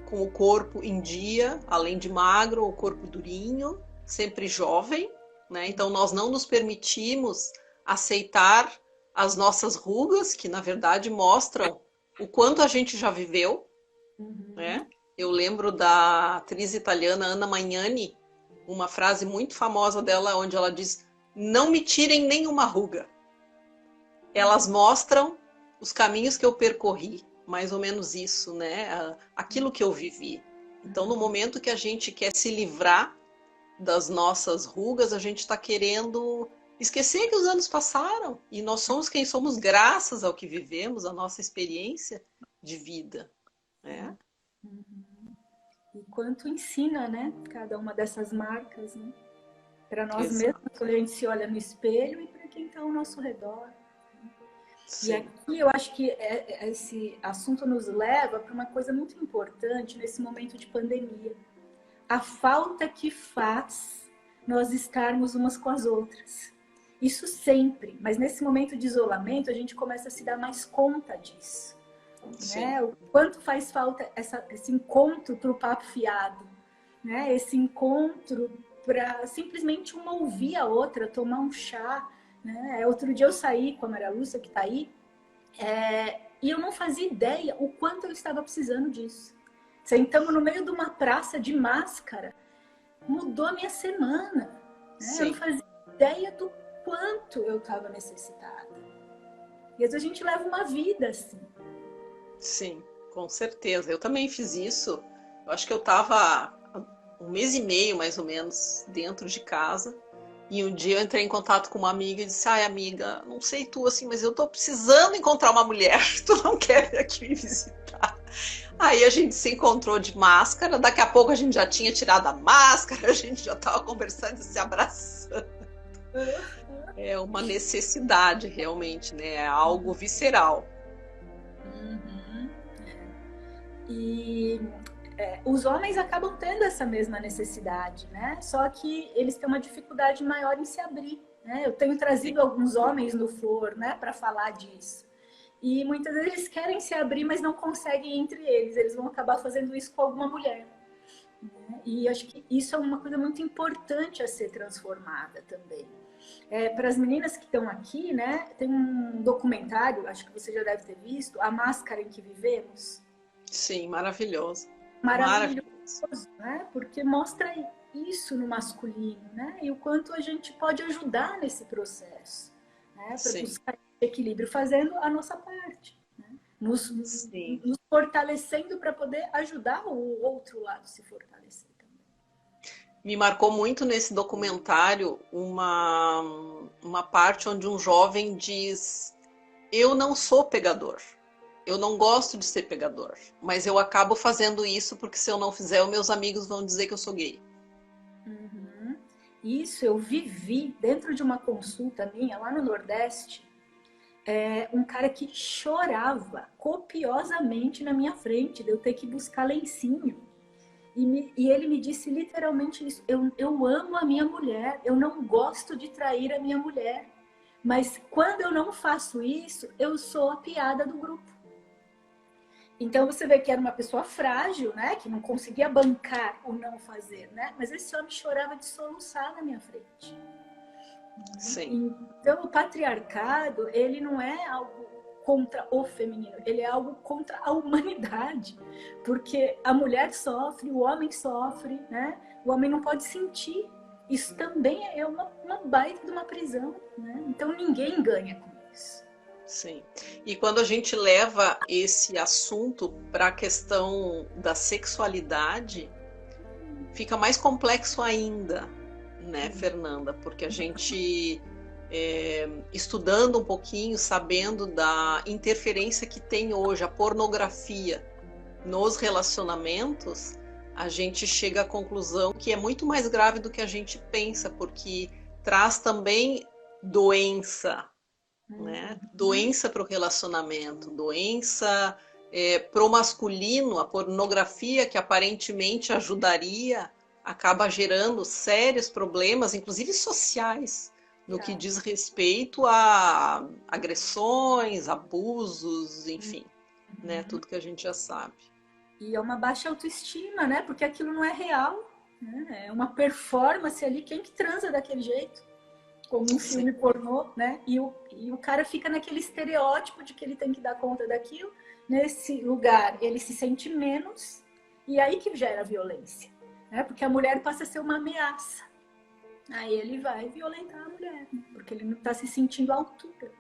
com o corpo em dia, além de magro, o corpo durinho, sempre jovem, né? Então nós não nos permitimos aceitar as nossas rugas, que na verdade mostram o quanto a gente já viveu, né? Eu lembro da atriz italiana Anna Magnani, uma frase muito famosa dela, onde ela diz: não me tirem nenhuma ruga. Elas mostram os caminhos que eu percorri, mais ou menos isso, né? Aquilo que eu vivi. Então, no momento que a gente quer se livrar das nossas rugas, a gente está querendo esquecer que os anos passaram e nós somos quem somos graças ao que vivemos, a nossa experiência de vida, né? E quanto ensina, né? Cada uma dessas marcas, né? Para nós Exato. mesmos, quando a gente se olha no espelho e para quem está ao nosso redor. Sim. E aqui eu acho que esse assunto nos leva para uma coisa muito importante nesse momento de pandemia. A falta que faz nós estarmos umas com as outras. Isso sempre, mas nesse momento de isolamento a gente começa a se dar mais conta disso. Né? O quanto faz falta esse encontro para o papo fiado, né? Esse encontro para simplesmente uma ouvir a outra, tomar um chá. Né? Outro dia eu saí com a Maria Lúcia, que está aí, e eu não fazia ideia o quanto eu estava precisando disso. Sentamos no meio de uma praça de máscara, mudou a minha semana. Né? Eu não fazia ideia do quanto eu estava necessitada. E às vezes a gente leva uma vida assim. Sim, com certeza. Eu também fiz isso. Eu acho que eu estava 1 mês e meio, mais ou menos, dentro de casa. E um dia eu entrei em contato com uma amiga e disse: ai, amiga, não sei tu, assim, mas eu tô precisando encontrar uma mulher. Tu não quer vir aqui me visitar? Aí a gente se encontrou de máscara. Daqui a pouco a gente já tinha tirado a máscara, a gente já estava conversando e se abraçando. É uma necessidade, realmente, né? É algo visceral. E os homens acabam tendo essa mesma necessidade, né? Só que eles têm uma dificuldade maior em se abrir, né? Eu tenho trazido alguns homens no Flor, né, para falar disso. E muitas vezes eles querem se abrir, mas não conseguem entre eles. Eles vão acabar fazendo isso com alguma mulher. Né? E acho que isso é uma coisa muito importante a ser transformada também. Para as meninas que estão aqui, né, tem um documentário, acho que você já deve ter visto, A Máscara em que Vivemos. Sim, maravilhoso. Maravilhoso, né? Porque mostra isso no masculino, né? E o quanto a gente pode ajudar nesse processo, né? Para buscar equilíbrio, fazendo a nossa parte, né? Nos fortalecendo para poder ajudar o outro lado a se fortalecer também. Me marcou muito nesse documentário uma parte onde um jovem diz: eu não sou pegador. Eu não gosto de ser pegador, mas eu acabo fazendo isso porque se eu não fizer, os meus amigos vão dizer que eu sou gay. Isso eu vivi dentro de uma consulta minha lá no Nordeste, um cara que chorava copiosamente na minha frente, de eu ter que buscar lencinho. E ele me disse literalmente isso: eu amo a minha mulher, eu não gosto de trair a minha mulher, mas quando eu não faço isso, eu sou a piada do grupo. Então você vê que era uma pessoa frágil, né? Que não conseguia bancar o não fazer, né? Mas esse homem chorava de soluçar na minha frente. Sim. Então o patriarcado, ele não é algo contra o feminino, ele é algo contra a humanidade. Porque a mulher sofre, o homem sofre, né? O homem não pode sentir. Isso também é uma baita de uma prisão, né? Então ninguém ganha com isso. Sim. E quando a gente leva esse assunto para a questão da sexualidade, fica mais complexo ainda, né, Fernanda? Porque a gente estudando um pouquinho, sabendo da interferência que tem hoje a pornografia nos relacionamentos, a gente chega à conclusão que é muito mais grave do que a gente pensa, porque traz também doença, né? Doença para o relacionamento, doença para o masculino. A pornografia, que aparentemente ajudaria, acaba gerando sérios problemas, inclusive sociais, no que diz respeito a agressões, abusos, enfim, né? Tudo que a gente já sabe. E é uma baixa autoestima, né? Porque aquilo não é real, né? É uma performance ali. Quem que transa daquele jeito? Como um filme pornô, né? E o cara fica naquele estereótipo de que ele tem que dar conta daquilo. Nesse lugar, ele se sente menos, e aí que gera violência, né? Porque a mulher passa a ser uma ameaça. Aí ele vai violentar a mulher, né? Porque ele não está se sentindo à altura.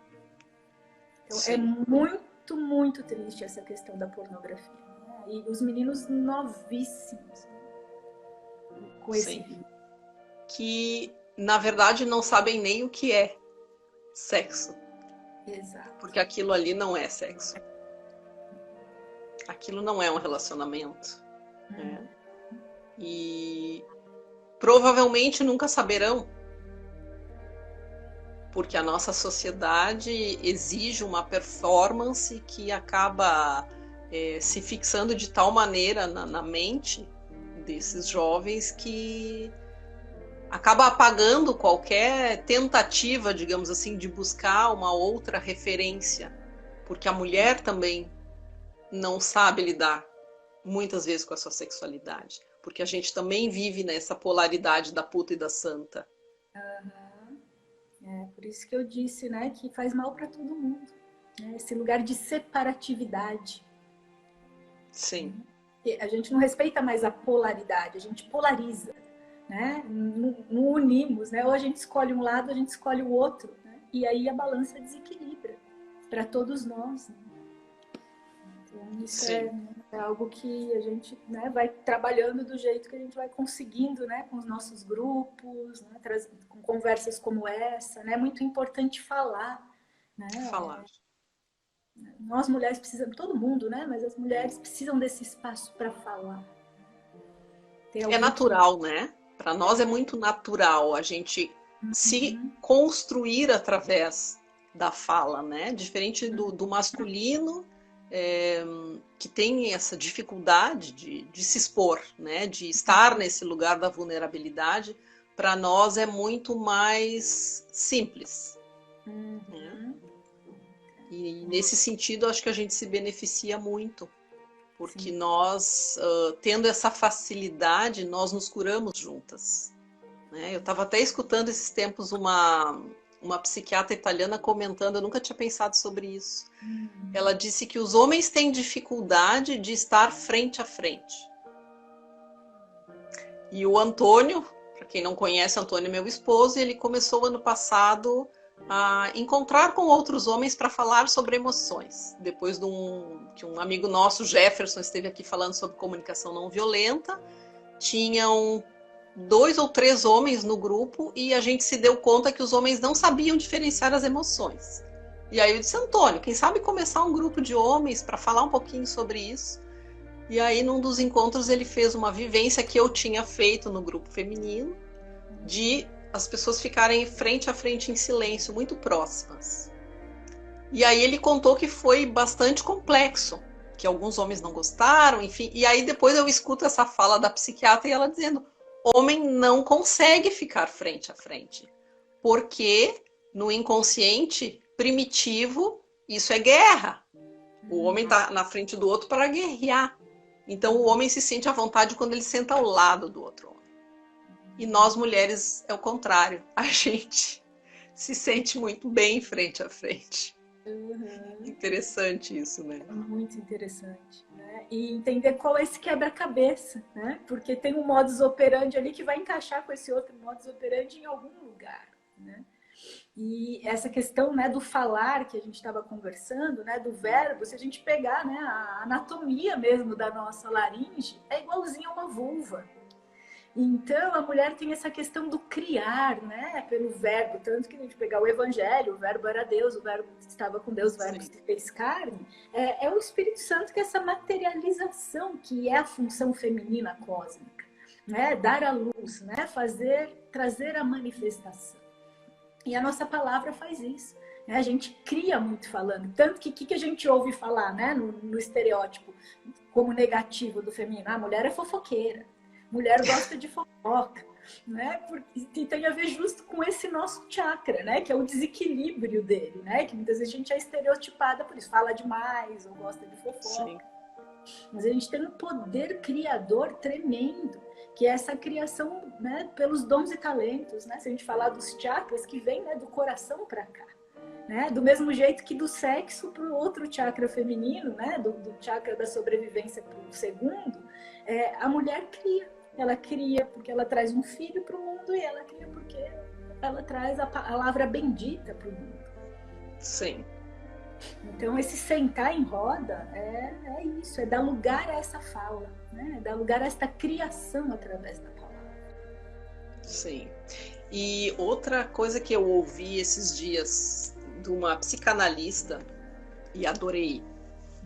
Então é muito, muito triste essa questão da pornografia, né? E os meninos novíssimos, né? Com esse vídeo. Que, na verdade, não sabem nem o que é sexo. Exato. Porque aquilo ali não é sexo. Aquilo não é um relacionamento. Né? E provavelmente nunca saberão. Porque a nossa sociedade exige uma performance que acaba se fixando de tal maneira na mente desses jovens que acaba apagando qualquer tentativa, digamos assim, de buscar uma outra referência. Porque a mulher também não sabe lidar muitas vezes com a sua sexualidade. Porque a gente também vive nessa polaridade da puta e da santa. É por isso que eu disse, né, que faz mal para todo mundo. Né? Esse lugar de separatividade. Sim. A gente não respeita mais a polaridade, a gente polariza. Né? Não unimos, né? Ou a gente escolhe um lado, a gente escolhe o outro, né? E aí a balança desequilibra para todos nós, né? Então isso é algo que a gente, né, vai trabalhando do jeito que a gente vai conseguindo, né, com os nossos grupos, né, com conversas como essa, né? É muito importante falar, né? Falar. Nós mulheres precisamos, todo mundo, né? Mas as mulheres precisam desse espaço para falar. É natural, né? Para nós é muito natural a gente se construir através da fala, né? Diferente do masculino, que tem essa dificuldade de se expor, né? De estar nesse lugar da vulnerabilidade. Para nós é muito mais simples. Né? E nesse sentido, acho que a gente se beneficia muito. Porque nós, tendo essa facilidade, nós nos curamos juntas. Né? Eu estava até escutando esses tempos uma psiquiatra italiana comentando, eu nunca tinha pensado sobre isso. Ela disse que os homens têm dificuldade de estar frente a frente. E o Antônio, para quem não conhece, Antônio é meu esposo, e ele começou ano passado a encontrar com outros homens para falar sobre emoções. Depois que um amigo nosso, Jefferson, esteve aqui falando sobre comunicação não violenta, tinham 2 ou 3 homens no grupo e a gente se deu conta que os homens não sabiam diferenciar as emoções. E aí eu disse, Antônio, quem sabe começar um grupo de homens para falar um pouquinho sobre isso? E aí, num dos encontros, ele fez uma vivência que eu tinha feito no grupo feminino, de as pessoas ficarem frente a frente em silêncio, muito próximas. E aí ele contou que foi bastante complexo, que alguns homens não gostaram, enfim. E aí depois eu escuto essa fala da psiquiatra e ela dizendo, homem não consegue ficar frente a frente, porque no inconsciente primitivo isso é guerra. O homem está na frente do outro para guerrear. Então o homem se sente à vontade quando ele senta ao lado do outro homem. E nós mulheres é o contrário. A gente se sente muito bem frente a frente. Interessante isso, né? É muito interessante, né? E entender qual é esse quebra-cabeça, né? Porque tem um modus operandi ali que vai encaixar com esse outro modus operandi em algum lugar, né? E essa questão, né, do falar que a gente estava conversando, né, do verbo, se a gente pegar, né, a anatomia mesmo da nossa laringe, é igualzinho a uma vulva. Então, a mulher tem essa questão do criar, né? Pelo verbo. Tanto que a gente pegar o evangelho, o verbo era Deus, o verbo estava com Deus, o verbo se fez carne. É o Espírito Santo que é essa materialização, que é a função feminina cósmica, né? Dar a luz, né? Trazer a manifestação. E a nossa palavra faz isso. Né? A gente cria muito falando. Tanto que a gente ouve falar, né? No estereótipo como negativo do feminino. A mulher é fofoqueira. Mulher gosta de fofoca, né? E tem a ver justo com esse nosso chakra, né? Que é o desequilíbrio dele, né? Que muitas vezes a gente é estereotipada por isso, fala demais ou gosta de fofoca. Sim. Mas a gente tem um poder criador tremendo, que é essa criação, né? Pelos dons e talentos, né? Se a gente falar dos chakras, que vem, né? Do coração para cá. Né? Do mesmo jeito que do sexo para o outro chakra feminino, né? Do chakra da sobrevivência para o segundo, a mulher cria. Ela cria porque ela traz um filho para o mundo e ela cria porque ela traz a palavra bendita para o mundo. Sim. Então, esse sentar em roda é isso, é dar lugar a essa fala, né? É dar lugar a esta criação através da palavra. Sim. E outra coisa que eu ouvi esses dias de uma psicanalista e adorei.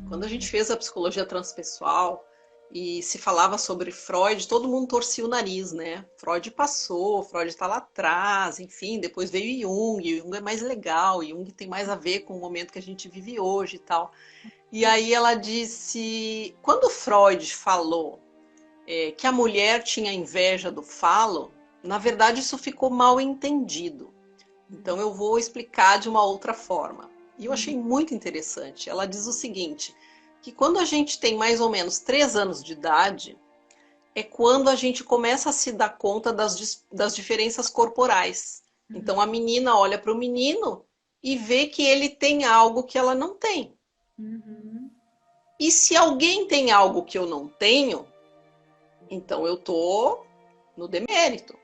Quando a gente fez a psicologia transpessoal e se falava sobre Freud, todo mundo torcia o nariz, né? Freud passou, Freud está lá atrás, enfim, depois veio Jung é mais legal, Jung tem mais a ver com o momento que a gente vive hoje e tal. E aí ela disse, quando Freud falou que a mulher tinha inveja do falo, na verdade isso ficou mal entendido. Então eu vou explicar de uma outra forma. E eu achei muito interessante. Ela diz o seguinte, que quando a gente tem mais ou menos 3 anos de idade, é quando a gente começa a se dar conta das diferenças corporais. Então a menina olha para o menino e vê que ele tem algo que ela não tem. Uhum. E se alguém tem algo que eu não tenho, então eu tô no demérito,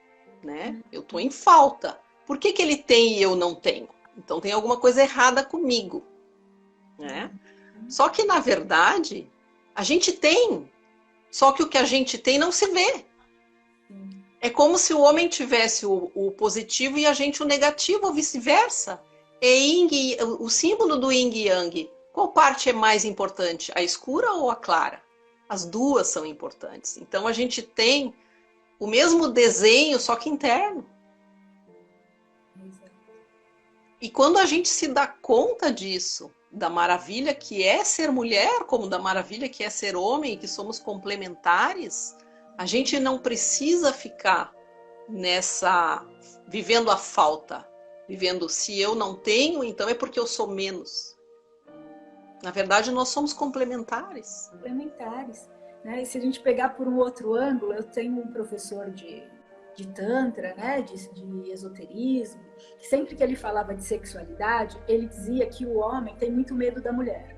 né? Eu tô em falta. Por que ele tem e eu não tenho? Então tem alguma coisa errada comigo, né? Só que, na verdade, a gente tem. Só que o que a gente tem não se vê. É como se o homem tivesse o positivo e a gente o negativo, ou vice-versa. O símbolo do yin e yang, qual parte é mais importante? A escura ou a clara? As duas são importantes. Então a gente tem o mesmo desenho, só que interno. E quando a gente se dá conta disso, da maravilha que é ser mulher, como da maravilha que é ser homem, que somos complementares, a gente não precisa ficar vivendo a falta, vivendo se eu não tenho, então é porque eu sou menos. Na verdade, nós somos complementares. Complementares. Né? E se a gente pegar por um outro ângulo, eu tenho um professor de Tantra, né? de esoterismo, que sempre que ele falava de sexualidade, ele dizia que o homem tem muito medo da mulher.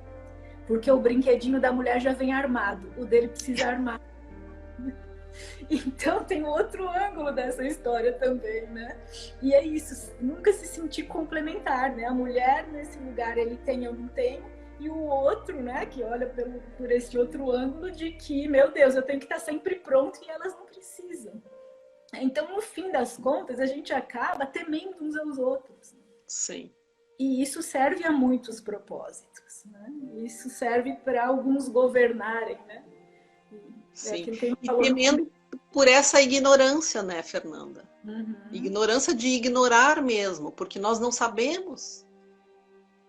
Porque o brinquedinho da mulher já vem armado, o dele precisa armar. Então tem outro ângulo dessa história também, né? E é isso, nunca se sentir complementar, né? A mulher nesse lugar, ele tem, eu não tenho, e o outro, né, que olha por esse outro ângulo de que, meu Deus, eu tenho que estar sempre pronto e elas não precisam. Então, no fim das contas, a gente acaba temendo uns aos outros. Sim. E isso serve a muitos propósitos, né? Isso serve para alguns governarem, né? Sim. E temendo por essa ignorância, né, Fernanda? Uhum. Ignorância de ignorar mesmo, porque nós não sabemos.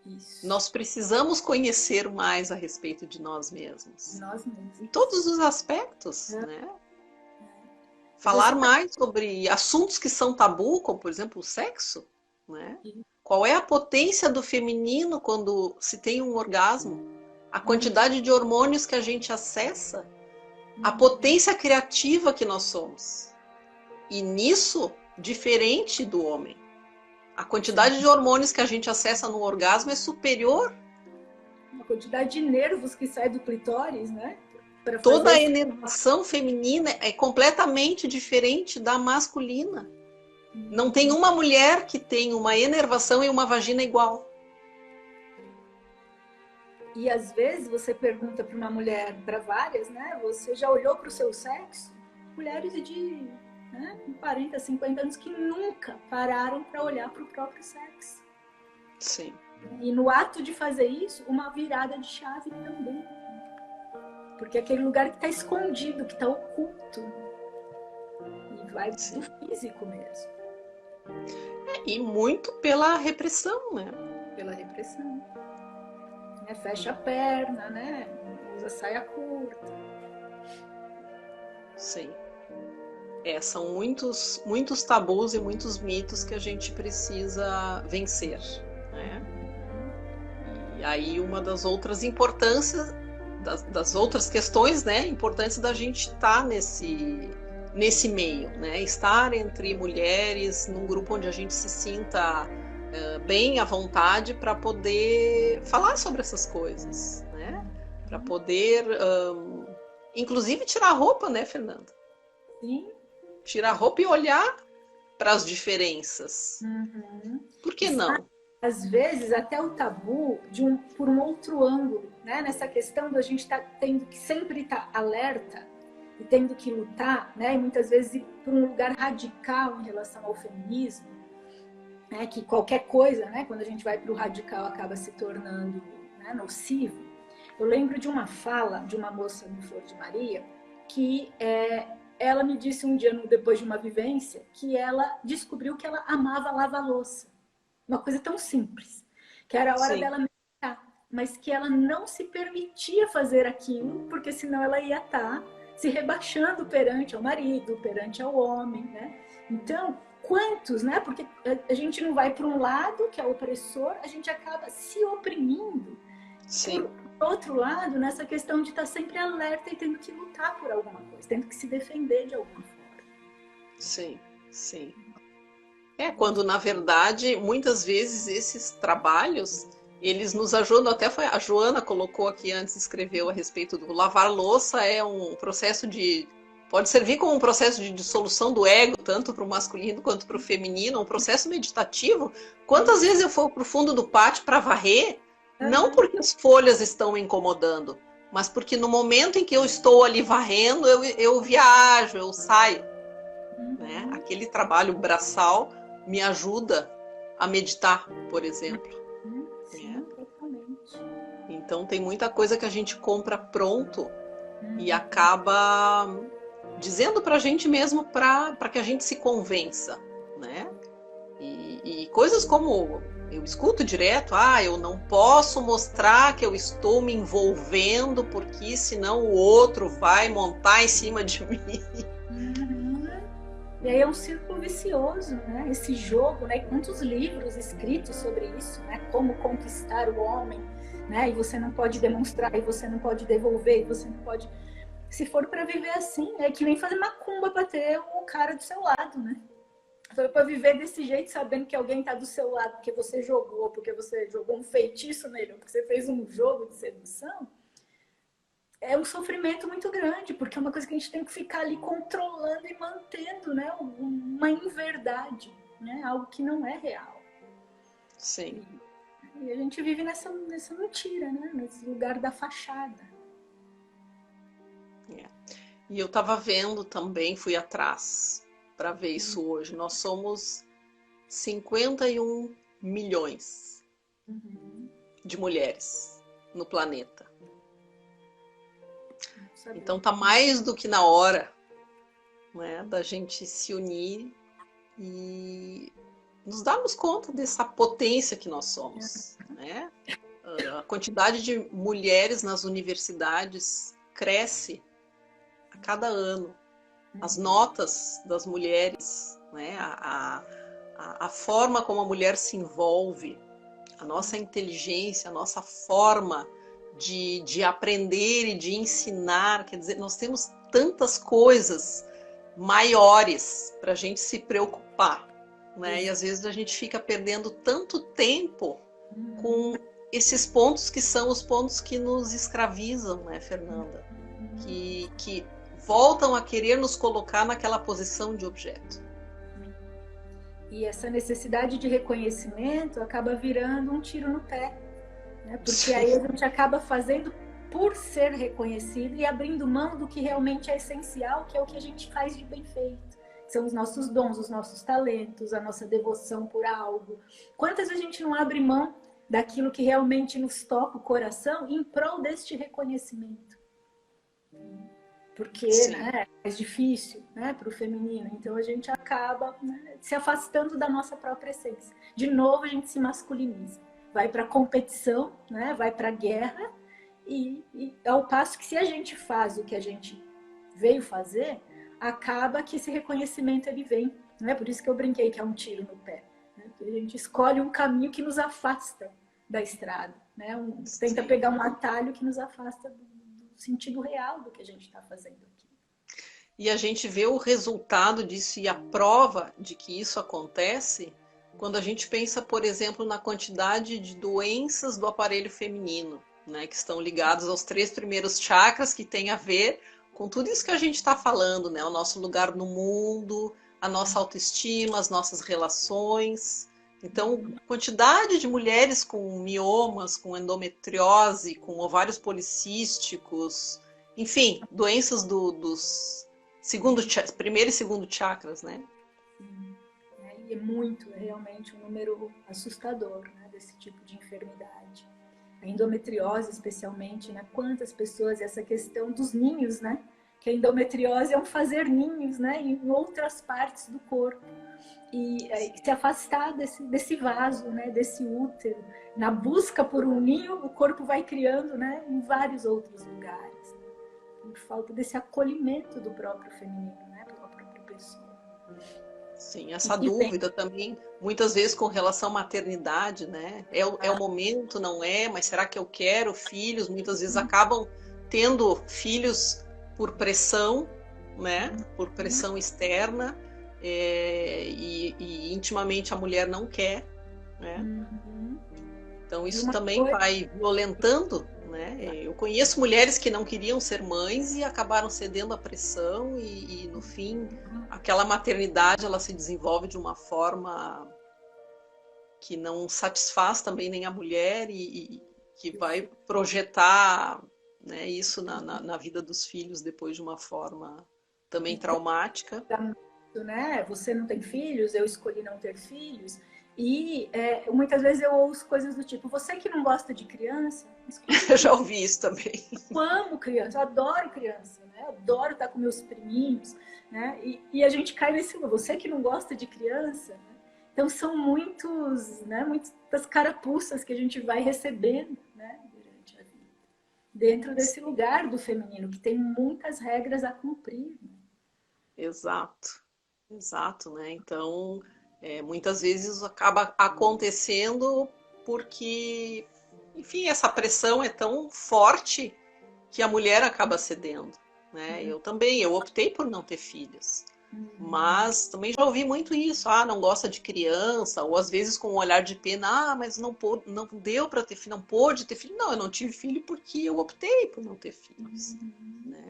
Isso. Nós precisamos conhecer mais a respeito de nós mesmos. Nós mesmos. Em todos os aspectos, né? Falar mais sobre assuntos que são tabu, como, por exemplo, o sexo, né? Qual é a potência do feminino quando se tem um orgasmo? A quantidade de hormônios que a gente acessa? A potência criativa que nós somos. E nisso, diferente do homem. A quantidade de hormônios que a gente acessa no orgasmo é superior. A quantidade de nervos que sai do clitóris, né? Toda a enervação feminina é completamente diferente da masculina. Não tem uma mulher que tem uma enervação e uma vagina igual. E às vezes você pergunta para uma mulher, para várias, né? Você já olhou para o seu sexo? Mulheres de né, com 40, 50 anos, que nunca pararam para olhar para o próprio sexo. Sim. E no ato de fazer isso, uma virada de chave também. Porque é aquele lugar que está escondido, que está oculto. E vai do físico mesmo. E muito pela repressão, né? Pela repressão. Fecha a perna, né? Usa saia curta. Sim. São muitos tabus e muitos mitos que a gente precisa vencer, né? E aí uma das outras importâncias, das outras questões, né, importantes da gente estar nesse meio, né? Estar entre mulheres, num grupo onde a gente se sinta bem à vontade para poder falar sobre essas coisas, né? Para poder, inclusive, tirar a roupa, né, Fernanda? Sim. Tirar a roupa e olhar para as diferenças. Por que não? Às vezes, até o tabu por um outro ângulo, né? Nessa questão da gente tendo que sempre estar alerta e tendo que lutar, né? E muitas vezes ir para um lugar radical em relação ao feminismo, né? Que qualquer coisa, né? Quando a gente vai para o radical, acaba se tornando, né, nocivo. Eu lembro de uma fala de uma moça no Flor de Maria que ela me disse um dia, depois de uma vivência, que ela descobriu que ela amava lavar louça. Uma coisa tão simples, que era a hora dela meditar, mas que ela não se permitia fazer aquilo, porque senão ela ia estar se rebaixando perante ao marido, perante ao homem, né? Então, quantos, né? Porque a gente não vai para um lado, que é o opressor, a gente acaba se oprimindo. Sim. Por outro lado, nessa questão de estar sempre alerta e tendo que lutar por alguma coisa, tendo que se defender de alguma forma. Sim, sim. Quando na verdade, muitas vezes esses trabalhos, eles nos ajudam, até a Joana colocou aqui antes, escreveu a respeito do lavar louça, é um processo pode servir como um processo de dissolução do ego, tanto para o masculino quanto para o feminino, um processo meditativo. Quantas vezes eu for para o fundo do pátio para varrer, não porque as folhas estão me incomodando, mas porque no momento em que eu estou ali varrendo, eu viajo, eu saio. Né? Aquele trabalho braçal me ajuda a meditar, por exemplo. Sim, totalmente. Então tem muita coisa que a gente compra pronto e acaba dizendo pra gente mesmo para que a gente se convença, né? E coisas como eu escuto direto, eu não posso mostrar que eu estou me envolvendo porque senão o outro vai montar em cima de mim. E aí é um círculo vicioso, né? Esse jogo, né? Quantos livros escritos sobre isso, né? Como conquistar o homem, né? E você não pode demonstrar, e você não pode devolver, e você não pode... Se for para viver assim, é que nem fazer macumba para ter o cara do seu lado, né? Para viver desse jeito, sabendo que alguém está do seu lado, porque você jogou um feitiço nele, ou porque você fez um jogo de sedução, é um sofrimento muito grande, porque é uma coisa que a gente tem que ficar ali controlando e mantendo, né? Uma inverdade, né? Algo que não é real. Sim. E a gente vive nessa mentira, né? Nesse lugar da fachada. E eu estava vendo também, fui atrás para ver isso hoje. Nós somos 51 milhões de mulheres no planeta. Então tá mais do que na hora, né, da gente se unir e nos darmos conta dessa potência que nós somos, né? A quantidade de mulheres nas universidades cresce a cada ano. As notas das mulheres, né? A forma como a mulher se envolve, a nossa inteligência, a nossa forma de aprender e de ensinar, quer dizer, nós temos tantas coisas maiores para a gente se preocupar, né? E às vezes a gente fica perdendo tanto tempo com esses pontos que são os pontos que nos escravizam, né, Fernanda? Que voltam a querer nos colocar naquela posição de objeto. E essa necessidade de reconhecimento acaba virando um tiro no pé, né? Porque aí a gente acaba fazendo por ser reconhecido e abrindo mão do que realmente é essencial, que é o que a gente faz de bem feito, São os nossos dons, os nossos talentos, a nossa devoção por algo. Quantas vezes a gente não abre mão daquilo que realmente nos toca o coração em prol deste reconhecimento? Porque, né, é mais difícil, né, para o feminino. Então a gente acaba, né, se afastando da nossa própria essência. De novo a gente se masculiniza. Vai para a competição, né, vai para a guerra. E ao passo que se a gente faz o que a gente veio fazer, acaba que esse reconhecimento ele vem. Não é por isso que eu brinquei que é um tiro no pé. Né? A gente escolhe um caminho que nos afasta da estrada. Né? Tenta pegar um atalho que nos afasta do sentido real do que a gente está fazendo aqui. E a gente vê o resultado disso e a prova de que isso acontece quando a gente pensa, por exemplo, na quantidade de doenças do aparelho feminino, né, que estão ligados aos 3 primeiros chakras, que tem a ver com tudo isso que a gente está falando, né, o nosso lugar no mundo, a nossa autoestima, as nossas relações. Então, quantidade de mulheres com miomas, com endometriose, com ovários policísticos, enfim, doenças dos primeiro e segundo chakras, né? É muito, é realmente um número assustador, né, desse tipo de enfermidade. A endometriose, especialmente, né? Quantas pessoas, essa questão dos ninhos, né? Que a endometriose é um fazer ninhos, né? Em outras partes do corpo. E se afastar desse vaso, né? Desse útero. Na busca por um ninho, o corpo vai criando, né? Em vários outros lugares. Por falta desse acolhimento do próprio feminino, né? Pela própria pessoa. Sim, essa dúvida também, muitas vezes com relação à maternidade, né? É o momento, não é? Mas será que eu quero filhos? Muitas vezes acabam tendo filhos por pressão, né? Por pressão externa, e intimamente a mulher não quer, né? Então isso também vai violentando, né? Eu conheço mulheres que não queriam ser mães e acabaram cedendo à pressão e no fim aquela maternidade ela se desenvolve de uma forma que não satisfaz também nem a mulher e que vai projetar, né, isso na vida dos filhos depois de uma forma também traumática. Né? Você não tem filhos, eu escolhi não ter filhos. E muitas vezes eu ouço coisas do tipo, você que não gosta de criança... Eu já ouvi isso também. Eu amo criança, eu adoro criança, né? Eu adoro estar com meus priminhos, né? E a gente cai nesse... Você que não gosta de criança... Né? Então são muitas carapuças que a gente vai recebendo, né? Durante a vida. Dentro desse lugar do feminino, que tem muitas regras a cumprir. Né? Exato, né? Então... muitas vezes isso acaba acontecendo porque, enfim, essa pressão é tão forte que a mulher acaba cedendo, né? Eu optei por não ter filhos, mas também já ouvi muito isso, não gosta de criança, ou às vezes com um olhar de pena, mas não deu para ter filho, não pôde ter filho. Não, eu não tive filho porque eu optei por não ter filhos, né?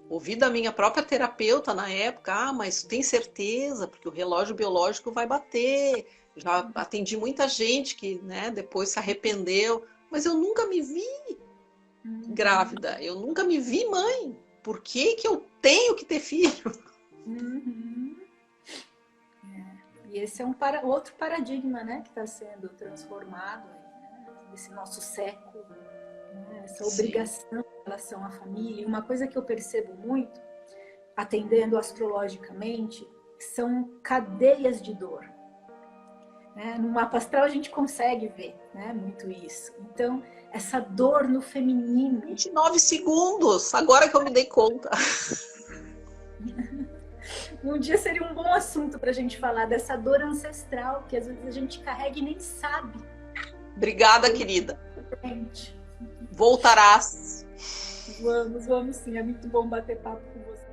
Ouvi da minha própria terapeuta na época, mas tem certeza, porque o relógio biológico vai bater. Já atendi muita gente que, né, depois se arrependeu, mas eu nunca me vi grávida, eu nunca me vi mãe. Por que eu tenho que ter filho? E esse é outro paradigma, né, que está sendo transformado aí, né, nesse nosso século. Essa obrigação em relação à família. Uma coisa que eu percebo muito, atendendo astrologicamente, são cadeias de dor. No mapa astral a gente consegue ver, né, muito isso. Então, essa dor no feminino... 29 segundos, agora que eu me dei conta. Um dia seria um bom assunto para a gente falar dessa dor ancestral, que às vezes a gente carrega e nem sabe. Obrigada, querida. Voltarás. Vamos sim. É muito bom bater papo com você.